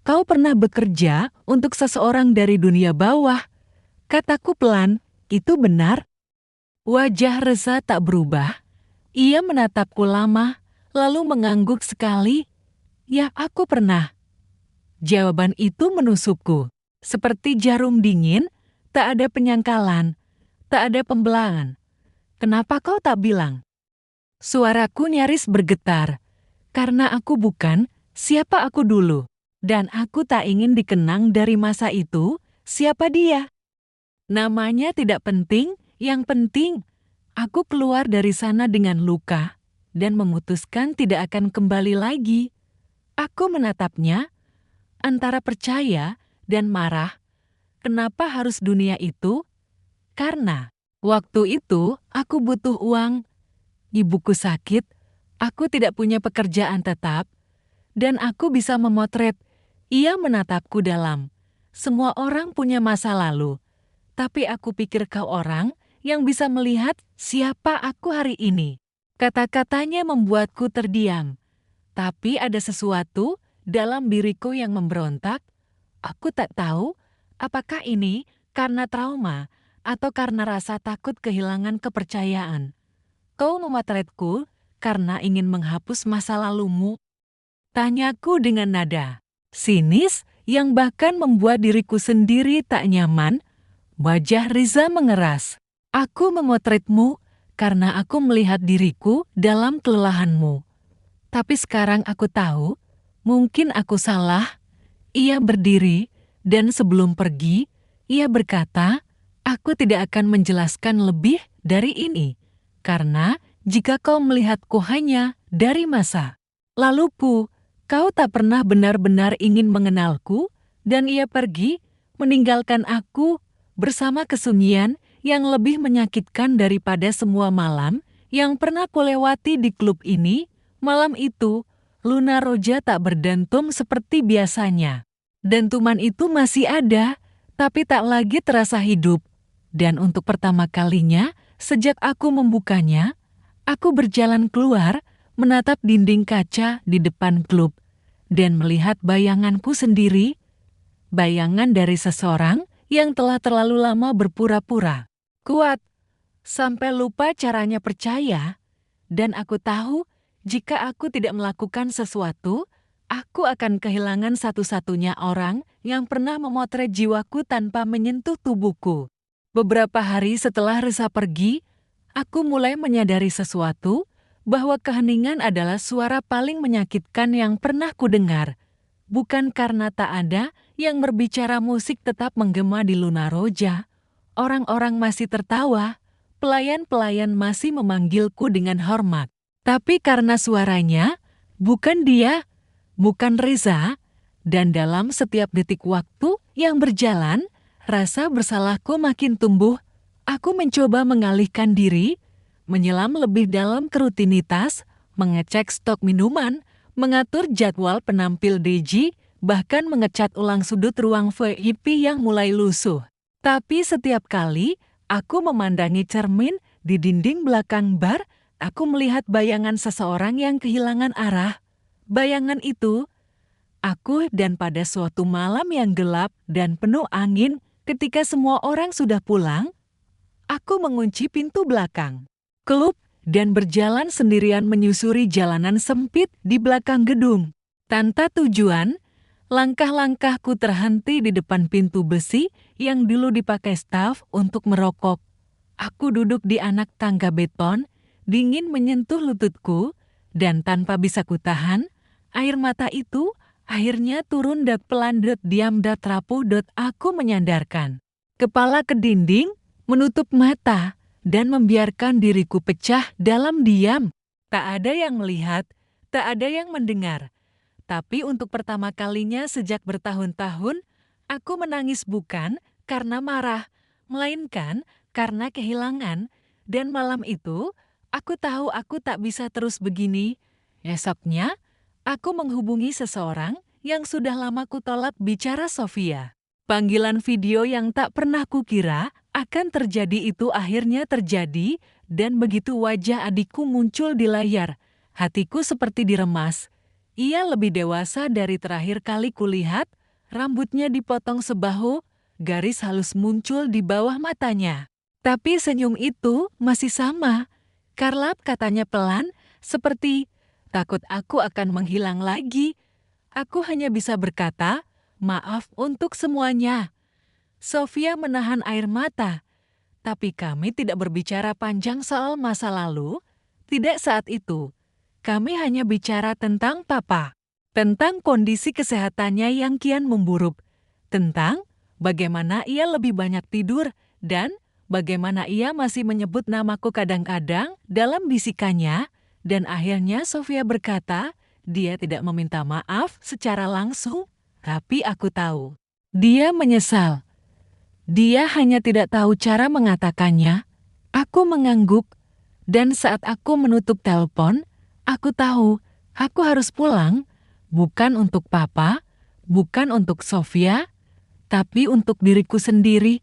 kau pernah bekerja untuk seseorang dari dunia bawah. Kataku pelan, itu benar. Wajah Reza tak berubah. Ia menatapku lama, lalu mengangguk sekali. Ya, aku pernah. Jawaban itu menusukku. Seperti jarum dingin, tak ada penyangkalan, tak ada pembelahan. Kenapa kau tak bilang? Suaraku nyaris bergetar, karena aku bukan siapa aku dulu, dan aku tak ingin dikenang dari masa itu, siapa dia. Namanya tidak penting, yang penting aku keluar dari sana dengan luka dan memutuskan tidak akan kembali lagi. Aku menatapnya antara percaya dan marah. Kenapa harus dunia itu? Karena waktu itu aku butuh uang. Ibuku sakit, aku tidak punya pekerjaan tetap, dan aku bisa memotret. Ia menatapku dalam. Semua orang punya masa lalu, tapi aku pikir kau orang yang bisa melihat siapa aku hari ini. Kata-katanya membuatku terdiam, tapi ada sesuatu dalam diriku yang memberontak. Aku tak tahu apakah ini karena trauma atau karena rasa takut kehilangan kepercayaan. Kau memotretku karena ingin menghapus masa lalumu? Tanyaku dengan nada sinis yang bahkan membuat diriku sendiri tak nyaman. Wajah Riza mengeras. Aku memotretmu karena aku melihat diriku dalam kelelahanmu. Tapi sekarang aku tahu, mungkin aku salah. Ia berdiri, dan sebelum pergi, ia berkata, aku tidak akan menjelaskan lebih dari ini. Karena jika kau melihatku hanya dari masa laluku, kau tak pernah benar-benar ingin mengenalku, dan ia pergi, meninggalkan aku bersama kesunyian yang lebih menyakitkan daripada semua malam yang pernah kulewati di klub ini. Malam itu, Luna Roja tak berdentum seperti biasanya. Dentuman itu masih ada, tapi tak lagi terasa hidup. Dan untuk pertama kalinya, sejak aku membukanya, aku berjalan keluar, menatap dinding kaca di depan klub, dan melihat bayanganku sendiri, bayangan dari seseorang yang telah terlalu lama berpura-pura kuat, sampai lupa caranya percaya. Dan aku tahu, jika aku tidak melakukan sesuatu, aku akan kehilangan satu-satunya orang yang pernah memotret jiwaku tanpa menyentuh tubuhku. Beberapa hari setelah Risa pergi, aku mulai menyadari sesuatu, bahwa keheningan adalah suara paling menyakitkan yang pernah kudengar. Bukan karena tak ada yang berbicara, musik tetap menggema di Luna Roja. Orang-orang masih tertawa, pelayan-pelayan masih memanggilku dengan hormat. Tapi karena suaranya, bukan dia, bukan Reza, dan dalam setiap detik waktu yang berjalan, rasa bersalahku makin tumbuh. Aku mencoba mengalihkan diri, menyelam lebih dalam ke rutinitas, mengecek stok minuman, mengatur jadwal penampil DJ, bahkan mengecat ulang sudut ruang VIP yang mulai lusuh. Tapi setiap kali aku memandangi cermin di dinding belakang bar, aku melihat bayangan seseorang yang kehilangan arah. Bayangan itu, aku, dan pada suatu malam yang gelap dan penuh angin, ketika semua orang sudah pulang, aku mengunci pintu belakang klub dan berjalan sendirian menyusuri jalanan sempit di belakang gedung. Tanpa tujuan, langkah-langkahku terhenti di depan pintu besi yang dulu dipakai staf untuk merokok. Aku duduk di anak tangga beton, dingin menyentuh lututku, dan tanpa bisa kutahan, air mata itu akhirnya turun pelan diam rapuh. Aku menyandarkan kepala ke dinding, menutup mata, dan membiarkan diriku pecah dalam diam. Tak ada yang melihat, tak ada yang mendengar. Tapi untuk pertama kalinya sejak bertahun-tahun, aku menangis bukan karena marah, melainkan karena kehilangan. Dan malam itu, aku tahu aku tak bisa terus begini. Esoknya, aku menghubungi seseorang yang sudah lama kutolak bicara, Sofia. Panggilan video yang tak pernah kukira akan terjadi itu akhirnya terjadi, dan begitu wajah adikku muncul di layar, hatiku seperti diremas. Ia lebih dewasa dari terakhir kali kulihat, rambutnya dipotong sebahu, garis halus muncul di bawah matanya. Tapi senyum itu masih sama. Karlap, katanya pelan, seperti takut aku akan menghilang lagi. Aku hanya bisa berkata, maaf untuk semuanya. Sofia menahan air mata. Tapi kami tidak berbicara panjang soal masa lalu. Tidak saat itu. Kami hanya bicara tentang papa. Tentang kondisi kesehatannya yang kian memburuk. Tentang bagaimana ia lebih banyak tidur Dan bagaimana ia masih menyebut namaku kadang-kadang dalam bisikannya, dan akhirnya Sofia berkata, dia tidak meminta maaf secara langsung, tapi aku tahu. Dia menyesal. Dia hanya tidak tahu cara mengatakannya. Aku mengangguk, dan saat aku menutup telepon, aku tahu aku harus pulang, bukan untuk papa, bukan untuk Sofia, tapi untuk diriku sendiri.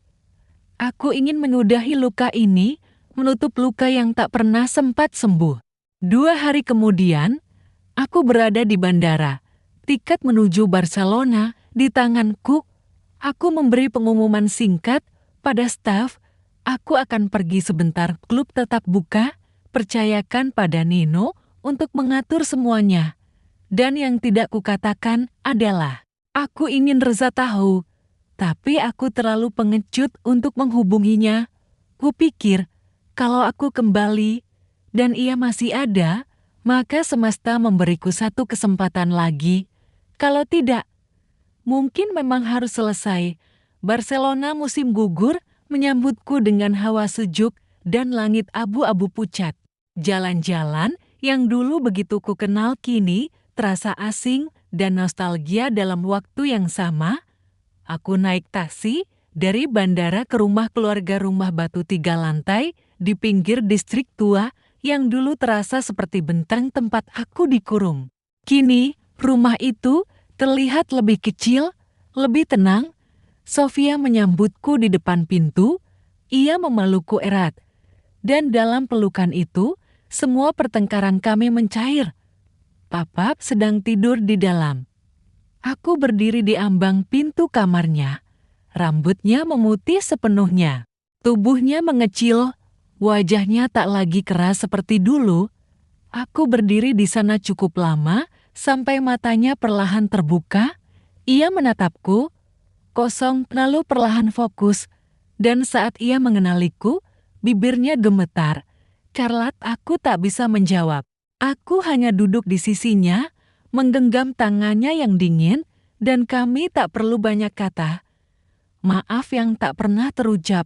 Aku ingin menyudahi luka ini, menutup luka yang tak pernah sempat sembuh. 2 hari kemudian, aku berada di bandara. Tiket menuju Barcelona di tanganku. Aku memberi pengumuman singkat pada staf, aku akan pergi sebentar, klub tetap buka, percayakan pada Nino untuk mengatur semuanya. Dan yang tidak kukatakan adalah, aku ingin Reza tahu, tapi aku terlalu pengecut untuk menghubunginya. Kupikir, kalau aku kembali dan ia masih ada, maka semesta memberiku satu kesempatan lagi. Kalau tidak, mungkin memang harus selesai. Barcelona musim gugur menyambutku dengan hawa sejuk dan langit abu-abu pucat. Jalan-jalan yang dulu begitu ku kenal kini terasa asing dan nostalgia dalam waktu yang sama. Aku naik taksi dari bandara ke rumah keluarga, rumah batu 3 lantai di pinggir distrik tua yang dulu terasa seperti benteng tempat aku dikurung. Kini, rumah itu terlihat lebih kecil, lebih tenang. Sofia menyambutku di depan pintu, ia memelukku erat. Dan dalam pelukan itu, semua pertengkaran kami mencair. Papa sedang tidur di dalam. Aku berdiri di ambang pintu kamarnya. Rambutnya memutih sepenuhnya. Tubuhnya mengecil, wajahnya tak lagi keras seperti dulu. Aku berdiri di sana cukup lama, sampai matanya perlahan terbuka. Ia menatapku, kosong lalu perlahan fokus. Dan saat ia mengenaliku, bibirnya gemetar. Charlotte, aku tak bisa menjawab. Aku hanya duduk di sisinya, menggenggam tangannya yang dingin, dan kami tak perlu banyak kata. Maaf yang tak pernah terucap.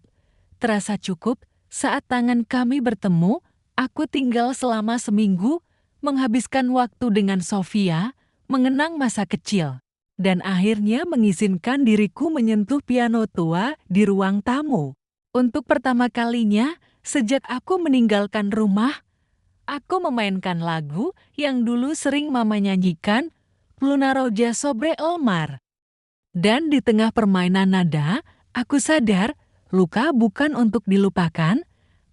Terasa cukup saat tangan kami bertemu. Aku tinggal selama seminggu, menghabiskan waktu dengan Sofia, mengenang masa kecil, dan akhirnya mengizinkan diriku menyentuh piano tua di ruang tamu. Untuk pertama kalinya, sejak aku meninggalkan rumah, aku memainkan lagu yang dulu sering mama nyanyikan, Luna Roja sobre el mar. Dan di tengah permainan nada, aku sadar luka bukan untuk dilupakan,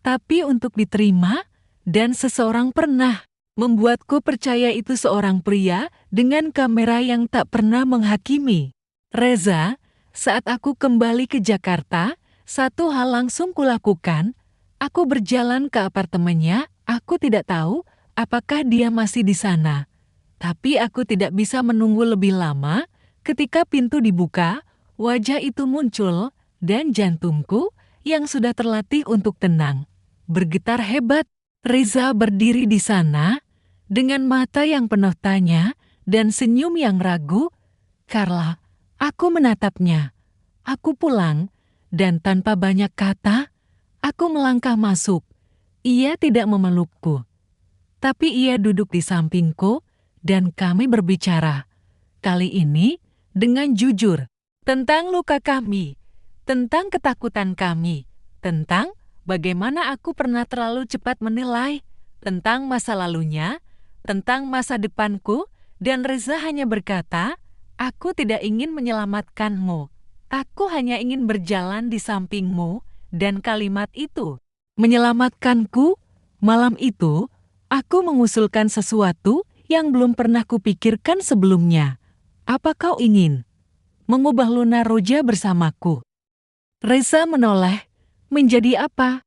tapi untuk diterima, dan seseorang pernah membuatku percaya itu seorang pria dengan kamera yang tak pernah menghakimi. Reza, saat aku kembali ke Jakarta, satu hal langsung kulakukan, aku berjalan ke apartemennya. Aku tidak tahu apakah dia masih di sana. Tapi aku tidak bisa menunggu lebih lama. Ketika pintu dibuka, wajah itu muncul, dan jantungku yang sudah terlatih untuk tenang bergetar hebat. Reza berdiri di sana dengan mata yang penuh tanya dan senyum yang ragu. Carla, aku menatapnya. Aku pulang, dan tanpa banyak kata, aku melangkah masuk. Ia tidak memelukku, tapi ia duduk di sampingku, dan kami berbicara. Kali ini dengan jujur tentang luka kami, tentang ketakutan kami, tentang bagaimana aku pernah terlalu cepat menilai, tentang masa lalunya, tentang masa depanku, dan Reza hanya berkata, aku tidak ingin menyelamatkanmu. Aku hanya ingin berjalan di sampingmu, dan kalimat itu menyelamatkanku. Malam itu, aku mengusulkan sesuatu yang belum pernah kupikirkan sebelumnya. Apa kau ingin mengubah Luna Roja bersamaku? Reza menoleh. Menjadi apa?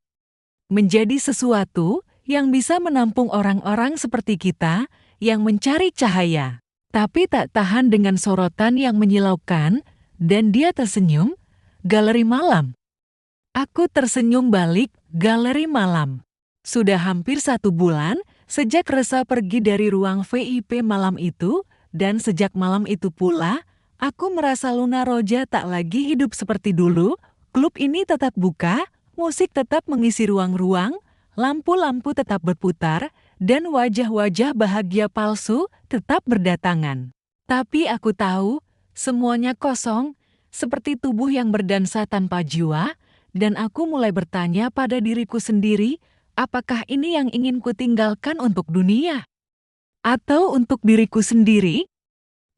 Menjadi sesuatu yang bisa menampung orang-orang seperti kita yang mencari cahaya, tapi tak tahan dengan sorotan yang menyilaukan, dan dia tersenyum. Galeri malam. Aku tersenyum balik. Galeri malam. Sudah hampir 1 bulan sejak Reza pergi dari ruang VIP malam itu, dan sejak malam itu pula, aku merasa Luna Roja tak lagi hidup seperti dulu. Klub ini tetap buka, musik tetap mengisi ruang-ruang, lampu-lampu tetap berputar, dan wajah-wajah bahagia palsu tetap berdatangan. Tapi aku tahu, semuanya kosong, seperti tubuh yang berdansa tanpa jiwa, dan aku mulai bertanya pada diriku sendiri, apakah ini yang ingin kutinggalkan untuk dunia? Atau untuk diriku sendiri?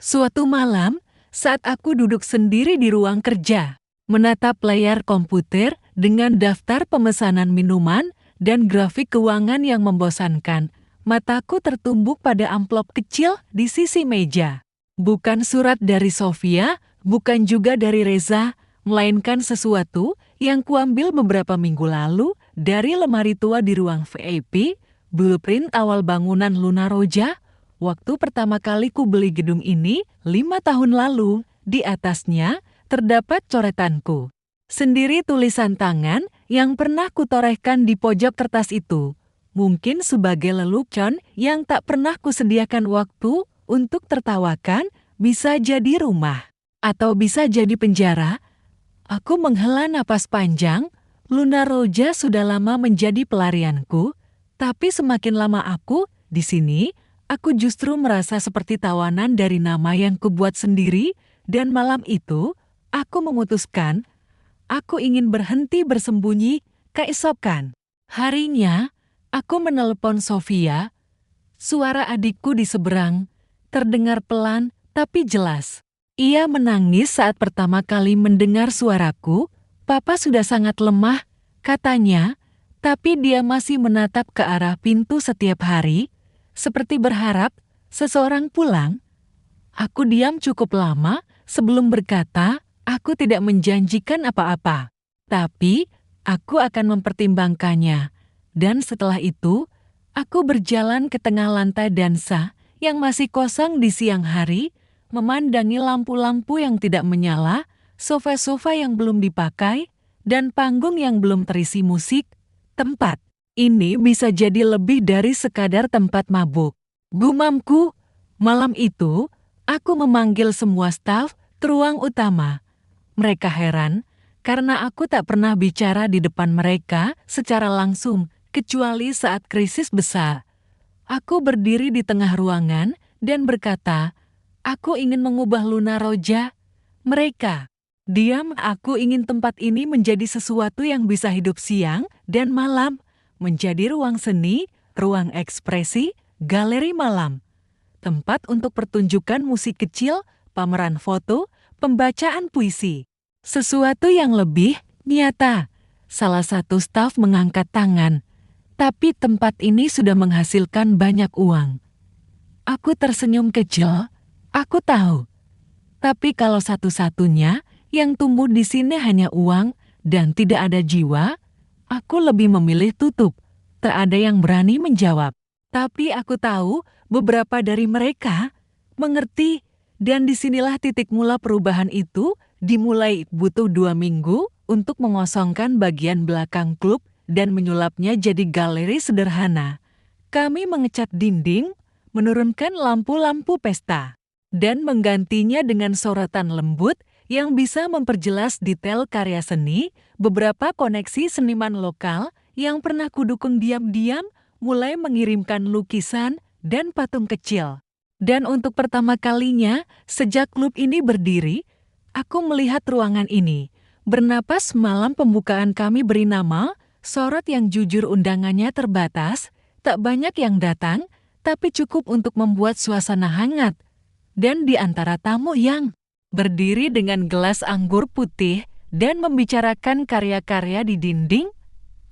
Suatu malam, saat aku duduk sendiri di ruang kerja, menatap layar komputer dengan daftar pemesanan minuman dan grafik keuangan yang membosankan, mataku tertumbuk pada amplop kecil di sisi meja. Bukan surat dari Sofia, bukan juga dari Reza, melainkan sesuatu yang kuambil beberapa minggu lalu dari lemari tua di ruang VIP, blueprint awal bangunan Luna Roja. Waktu pertama kali ku beli gedung ini 5 tahun lalu, di atasnya terdapat coretanku. Sendiri tulisan tangan yang pernah kutorehkan di pojok kertas itu. Mungkin sebagai lelucon yang tak pernah kusediakan waktu untuk tertawakan, bisa jadi rumah. Atau bisa jadi penjara. Aku menghela napas panjang, Luna Roja sudah lama menjadi pelarianku, tapi semakin lama aku di sini, aku justru merasa seperti tawanan dari nama yang kubuat sendiri, dan malam itu, aku memutuskan, aku ingin berhenti bersembunyi, keesokan. Harinya, aku menelepon Sofia, suara adikku di seberang, terdengar pelan tapi jelas. Ia menangis saat pertama kali mendengar suaraku, Papa sudah sangat lemah, katanya, tapi dia masih menatap ke arah pintu setiap hari, seperti berharap seseorang pulang. Aku diam cukup lama sebelum berkata, aku tidak menjanjikan apa-apa. Tapi, aku akan mempertimbangkannya. Dan setelah itu, aku berjalan ke tengah lantai dansa yang masih kosong di siang hari, memandangi lampu-lampu yang tidak menyala, sofa-sofa yang belum dipakai, dan panggung yang belum terisi musik. Tempat ini bisa jadi lebih dari sekadar tempat mabuk. Gumamku, malam itu, aku memanggil semua staf ke ruang utama. Mereka heran, karena aku tak pernah bicara di depan mereka secara langsung, kecuali saat krisis besar. Aku berdiri di tengah ruangan dan berkata, aku ingin mengubah Luna Roja. Mereka, diam, aku ingin tempat ini menjadi sesuatu yang bisa hidup siang dan malam. Menjadi ruang seni, ruang ekspresi, galeri malam. Tempat untuk pertunjukan musik kecil, pameran foto, pembacaan puisi. Sesuatu yang lebih nyata. Salah satu staf mengangkat tangan. Tapi tempat ini sudah menghasilkan banyak uang. Aku tersenyum kecil. Aku tahu. Tapi kalau satu-satunya yang tumbuh di sini hanya uang dan tidak ada jiwa, aku lebih memilih tutup. Tak ada yang berani menjawab. Tapi aku tahu beberapa dari mereka mengerti, dan disinilah titik mula perubahan itu dimulai. Butuh 2 minggu untuk mengosongkan bagian belakang klub dan menyulapnya jadi galeri sederhana. Kami mengecat dinding, menurunkan lampu-lampu pesta, dan menggantinya dengan sorotan lembut yang bisa memperjelas detail karya seni. Beberapa koneksi seniman lokal yang pernah kudukung diam-diam mulai mengirimkan lukisan dan patung kecil. Dan untuk pertama kalinya sejak klub ini berdiri, aku melihat ruangan ini. Bernapas malam pembukaan kami beri nama, sorot yang jujur undangannya terbatas, tak banyak yang datang, tapi cukup untuk membuat suasana hangat. Dan di antara tamu yang berdiri dengan gelas anggur putih dan membicarakan karya-karya di dinding,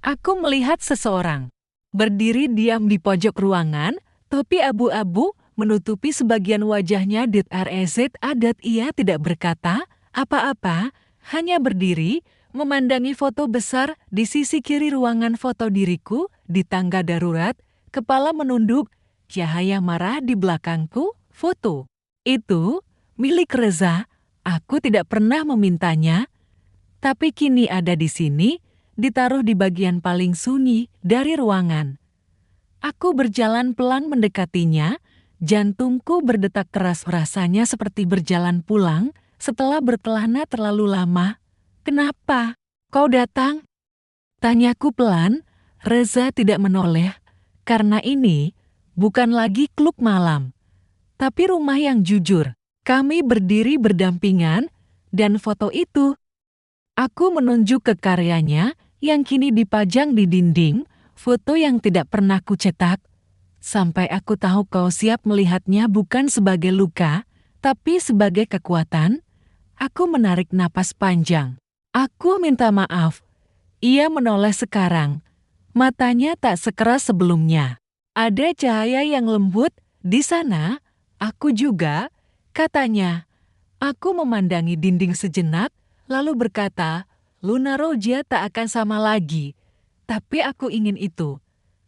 aku melihat seseorang berdiri diam di pojok ruangan, topi abu-abu menutupi sebagian wajahnya. Adat ia tidak berkata apa-apa, hanya berdiri, memandangi foto besar di sisi kiri ruangan foto diriku di tangga darurat, kepala menunduk, cahaya marah di belakangku. Foto itu milik Reza, aku tidak pernah memintanya, tapi kini ada di sini, ditaruh di bagian paling sunyi dari ruangan. Aku berjalan pelan mendekatinya, jantungku berdetak keras, rasanya seperti berjalan pulang setelah berkelana terlalu lama. Kenapa? Kau datang? Tanyaku pelan. Reza tidak menoleh, karena ini bukan lagi klub malam, tapi rumah yang jujur. Kami berdiri berdampingan, dan foto itu. Aku menunjuk ke karyanya yang kini dipajang di dinding, foto yang tidak pernah kucetak. Sampai aku tahu kau siap melihatnya bukan sebagai luka, tapi sebagai kekuatan. Aku menarik napas panjang. Aku minta maaf. Ia menoleh sekarang. Matanya tak sekeras sebelumnya. Ada cahaya yang lembut di sana. Aku juga, katanya. Aku memandangi dinding sejenak, lalu berkata, Luna Roja tak akan sama lagi. Tapi aku ingin itu.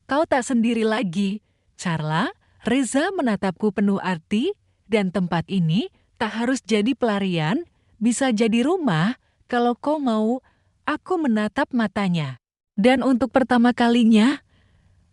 Kau tak sendiri lagi. Carla, Reza menatapku penuh arti, dan tempat ini tak harus jadi pelarian, bisa jadi rumah kalau kau mau. Aku menatap matanya. Dan untuk pertama kalinya,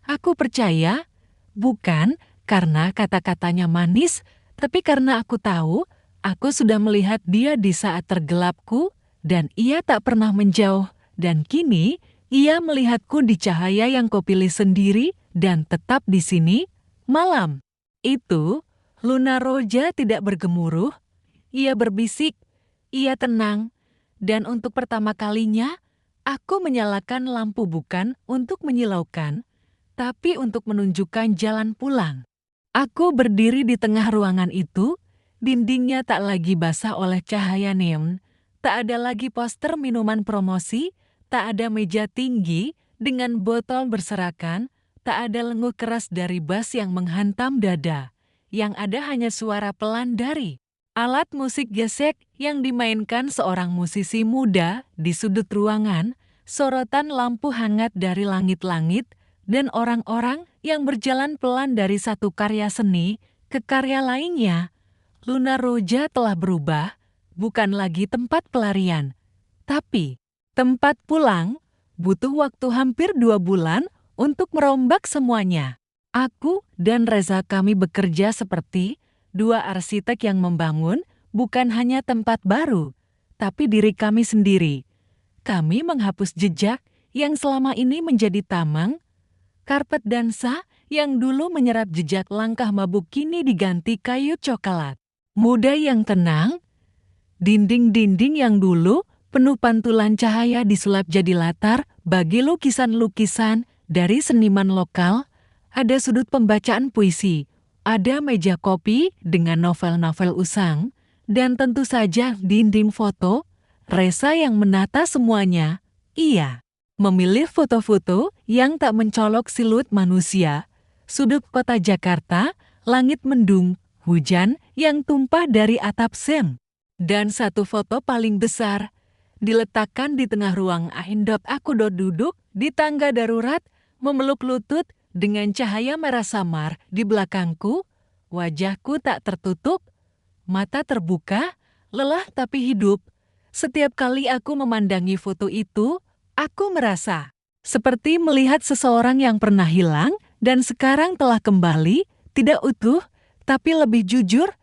aku percaya, bukan karena kata-katanya manis, tapi karena aku tahu, aku sudah melihat dia di saat tergelapku, dan ia tak pernah menjauh, dan kini ia melihatku di cahaya yang kau pilih sendiri, dan tetap di sini, malam. Itu, Luna Roja tidak bergemuruh, ia berbisik, ia tenang, dan untuk pertama kalinya, aku menyalakan lampu bukan untuk menyilaukan, tapi untuk menunjukkan jalan pulang. Aku berdiri di tengah ruangan itu, dindingnya tak lagi basah oleh cahaya neon, tak ada lagi poster minuman promosi, tak ada meja tinggi dengan botol berserakan, tak ada lenguh keras dari bass yang menghantam dada. Yang ada hanya suara pelan dari alat musik gesek yang dimainkan seorang musisi muda di sudut ruangan, sorotan lampu hangat dari langit-langit, dan orang-orang yang berjalan pelan dari satu karya seni ke karya lainnya. Luna Roja telah berubah, bukan lagi tempat pelarian, tapi tempat pulang. Butuh waktu hampir 2 bulan untuk merombak semuanya. Aku dan Reza kami bekerja seperti dua arsitek yang membangun bukan hanya tempat baru, tapi diri kami sendiri. Kami menghapus jejak yang selama ini menjadi tamang, karpet dansa yang dulu menyerap jejak langkah mabuk kini diganti kayu coklat. Muda yang tenang, dinding-dinding yang dulu penuh pantulan cahaya disulap jadi latar bagi lukisan-lukisan dari seniman lokal. Ada sudut pembacaan puisi, ada meja kopi dengan novel-novel usang, dan tentu saja dinding foto. Reza yang menata semuanya. Iya, memilih foto-foto yang tak mencolok siluet manusia, sudut kota Jakarta, langit mendung, hujan yang tumpah dari atap sem. Dan satu foto paling besar, diletakkan di tengah ruang Ahindot. Aku duduk di tangga darurat, memeluk lutut dengan cahaya merah samar di belakangku. Wajahku tak tertutup, mata terbuka, lelah tapi hidup. Setiap kali aku memandangi foto itu, aku merasa seperti melihat seseorang yang pernah hilang dan sekarang telah kembali, tidak utuh, tapi lebih jujur.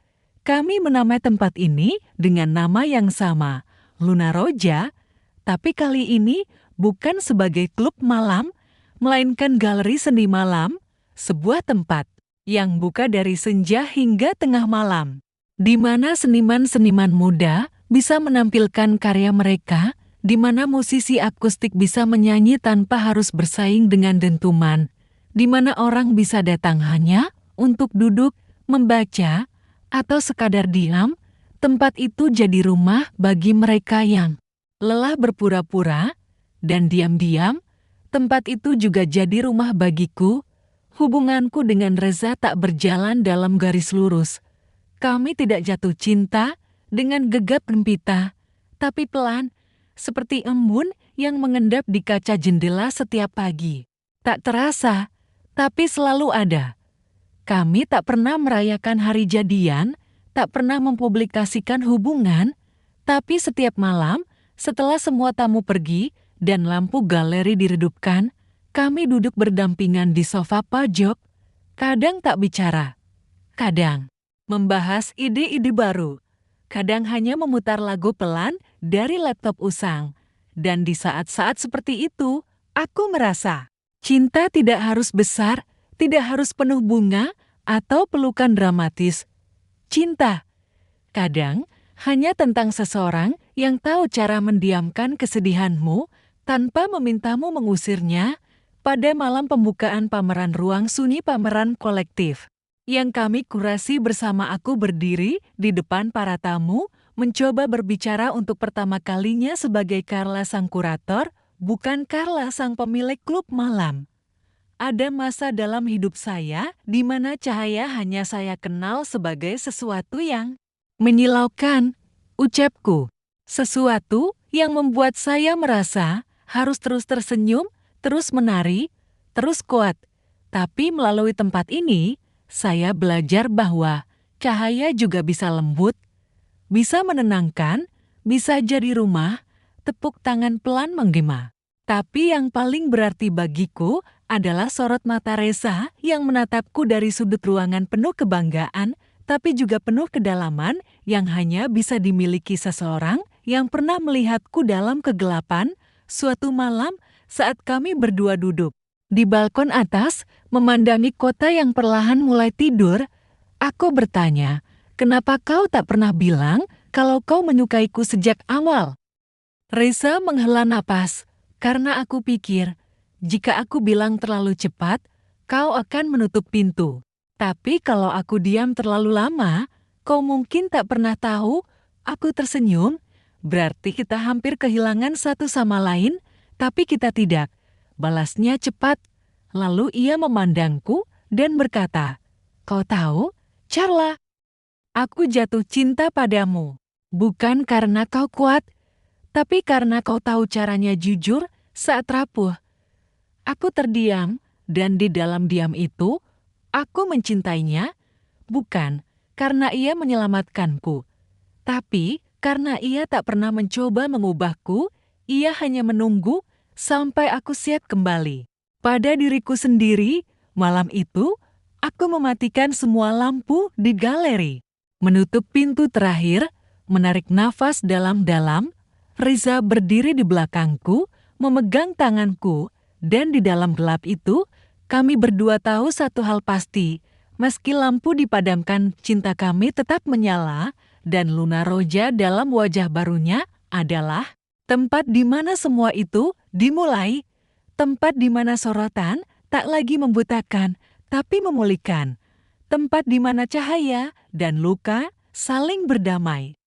Kami menamai tempat ini dengan nama yang sama, Luna Roja, tapi kali ini bukan sebagai klub malam, melainkan galeri seni malam, sebuah tempat yang buka dari senja hingga tengah malam, di mana seniman-seniman muda bisa menampilkan karya mereka, di mana musisi akustik bisa menyanyi tanpa harus bersaing dengan dentuman, di mana orang bisa datang hanya untuk duduk, membaca, atau sekadar diam. Tempat itu jadi rumah bagi mereka yang lelah berpura-pura, dan diam-diam, tempat itu juga jadi rumah bagiku. Hubunganku dengan Reza tak berjalan dalam garis lurus. Kami tidak jatuh cinta dengan gegap gempita, tapi pelan, seperti embun yang mengendap di kaca jendela setiap pagi. Tak terasa, tapi selalu ada. Kami tak pernah merayakan hari jadian, tak pernah mempublikasikan hubungan, tapi setiap malam, setelah semua tamu pergi dan lampu galeri diredupkan, kami duduk berdampingan di sofa pojok, kadang tak bicara, kadang membahas ide-ide baru, kadang hanya memutar lagu pelan dari laptop usang. Dan di saat-saat seperti itu, aku merasa cinta tidak harus besar, tidak harus penuh bunga, atau pelukan dramatis. Cinta kadang hanya tentang seseorang yang tahu cara mendiamkan kesedihanmu tanpa memintamu mengusirnya pada malam pembukaan pameran Ruang Sunyi Pameran Kolektif yang kami kurasi bersama. Aku berdiri di depan para tamu, mencoba berbicara untuk pertama kalinya sebagai Carla sang kurator, bukan Carla sang pemilik klub malam. Ada masa dalam hidup saya di mana cahaya hanya saya kenal sebagai sesuatu yang menyilaukan, ucapku. Sesuatu yang membuat saya merasa harus terus tersenyum, terus menari, terus kuat. Tapi melalui tempat ini, saya belajar bahwa cahaya juga bisa lembut, bisa menenangkan, bisa jadi rumah, tepuk tangan pelan menggema. Tapi yang paling berarti bagiku adalah sorot mata Reza yang menatapku dari sudut ruangan penuh kebanggaan, tapi juga penuh kedalaman yang hanya bisa dimiliki seseorang yang pernah melihatku dalam kegelapan suatu malam saat kami berdua duduk di balkon atas memandangi kota yang perlahan mulai tidur. Aku bertanya, "Kenapa kau tak pernah bilang kalau kau menyukaiku sejak awal?" Reza menghela napas, "Karena aku pikir, jika aku bilang terlalu cepat, kau akan menutup pintu. Tapi kalau aku diam terlalu lama, kau mungkin tak pernah tahu." Aku tersenyum, "Berarti kita hampir kehilangan satu sama lain, tapi kita tidak." Balasnya cepat. Lalu ia memandangku dan berkata, "Kau tahu, Carla, aku jatuh cinta padamu. Bukan karena kau kuat, tapi karena kau tahu caranya jujur saat rapuh." Aku terdiam, dan di dalam diam itu, aku mencintainya, bukan karena ia menyelamatkanku, tapi karena ia tak pernah mencoba mengubahku. Ia hanya menunggu sampai aku siap kembali pada diriku sendiri. Malam itu, aku mematikan semua lampu di galeri, menutup pintu terakhir, menarik nafas dalam-dalam. Reza berdiri di belakangku, memegang tanganku, dan di dalam gelap itu, kami berdua tahu satu hal pasti. Meski lampu dipadamkan, cinta kami tetap menyala, dan Luna Roja dalam wajah barunya adalah tempat di mana semua itu dimulai. Tempat di mana sorotan tak lagi membutakan, tapi memulihkan. Tempat di mana cahaya dan luka saling berdamai.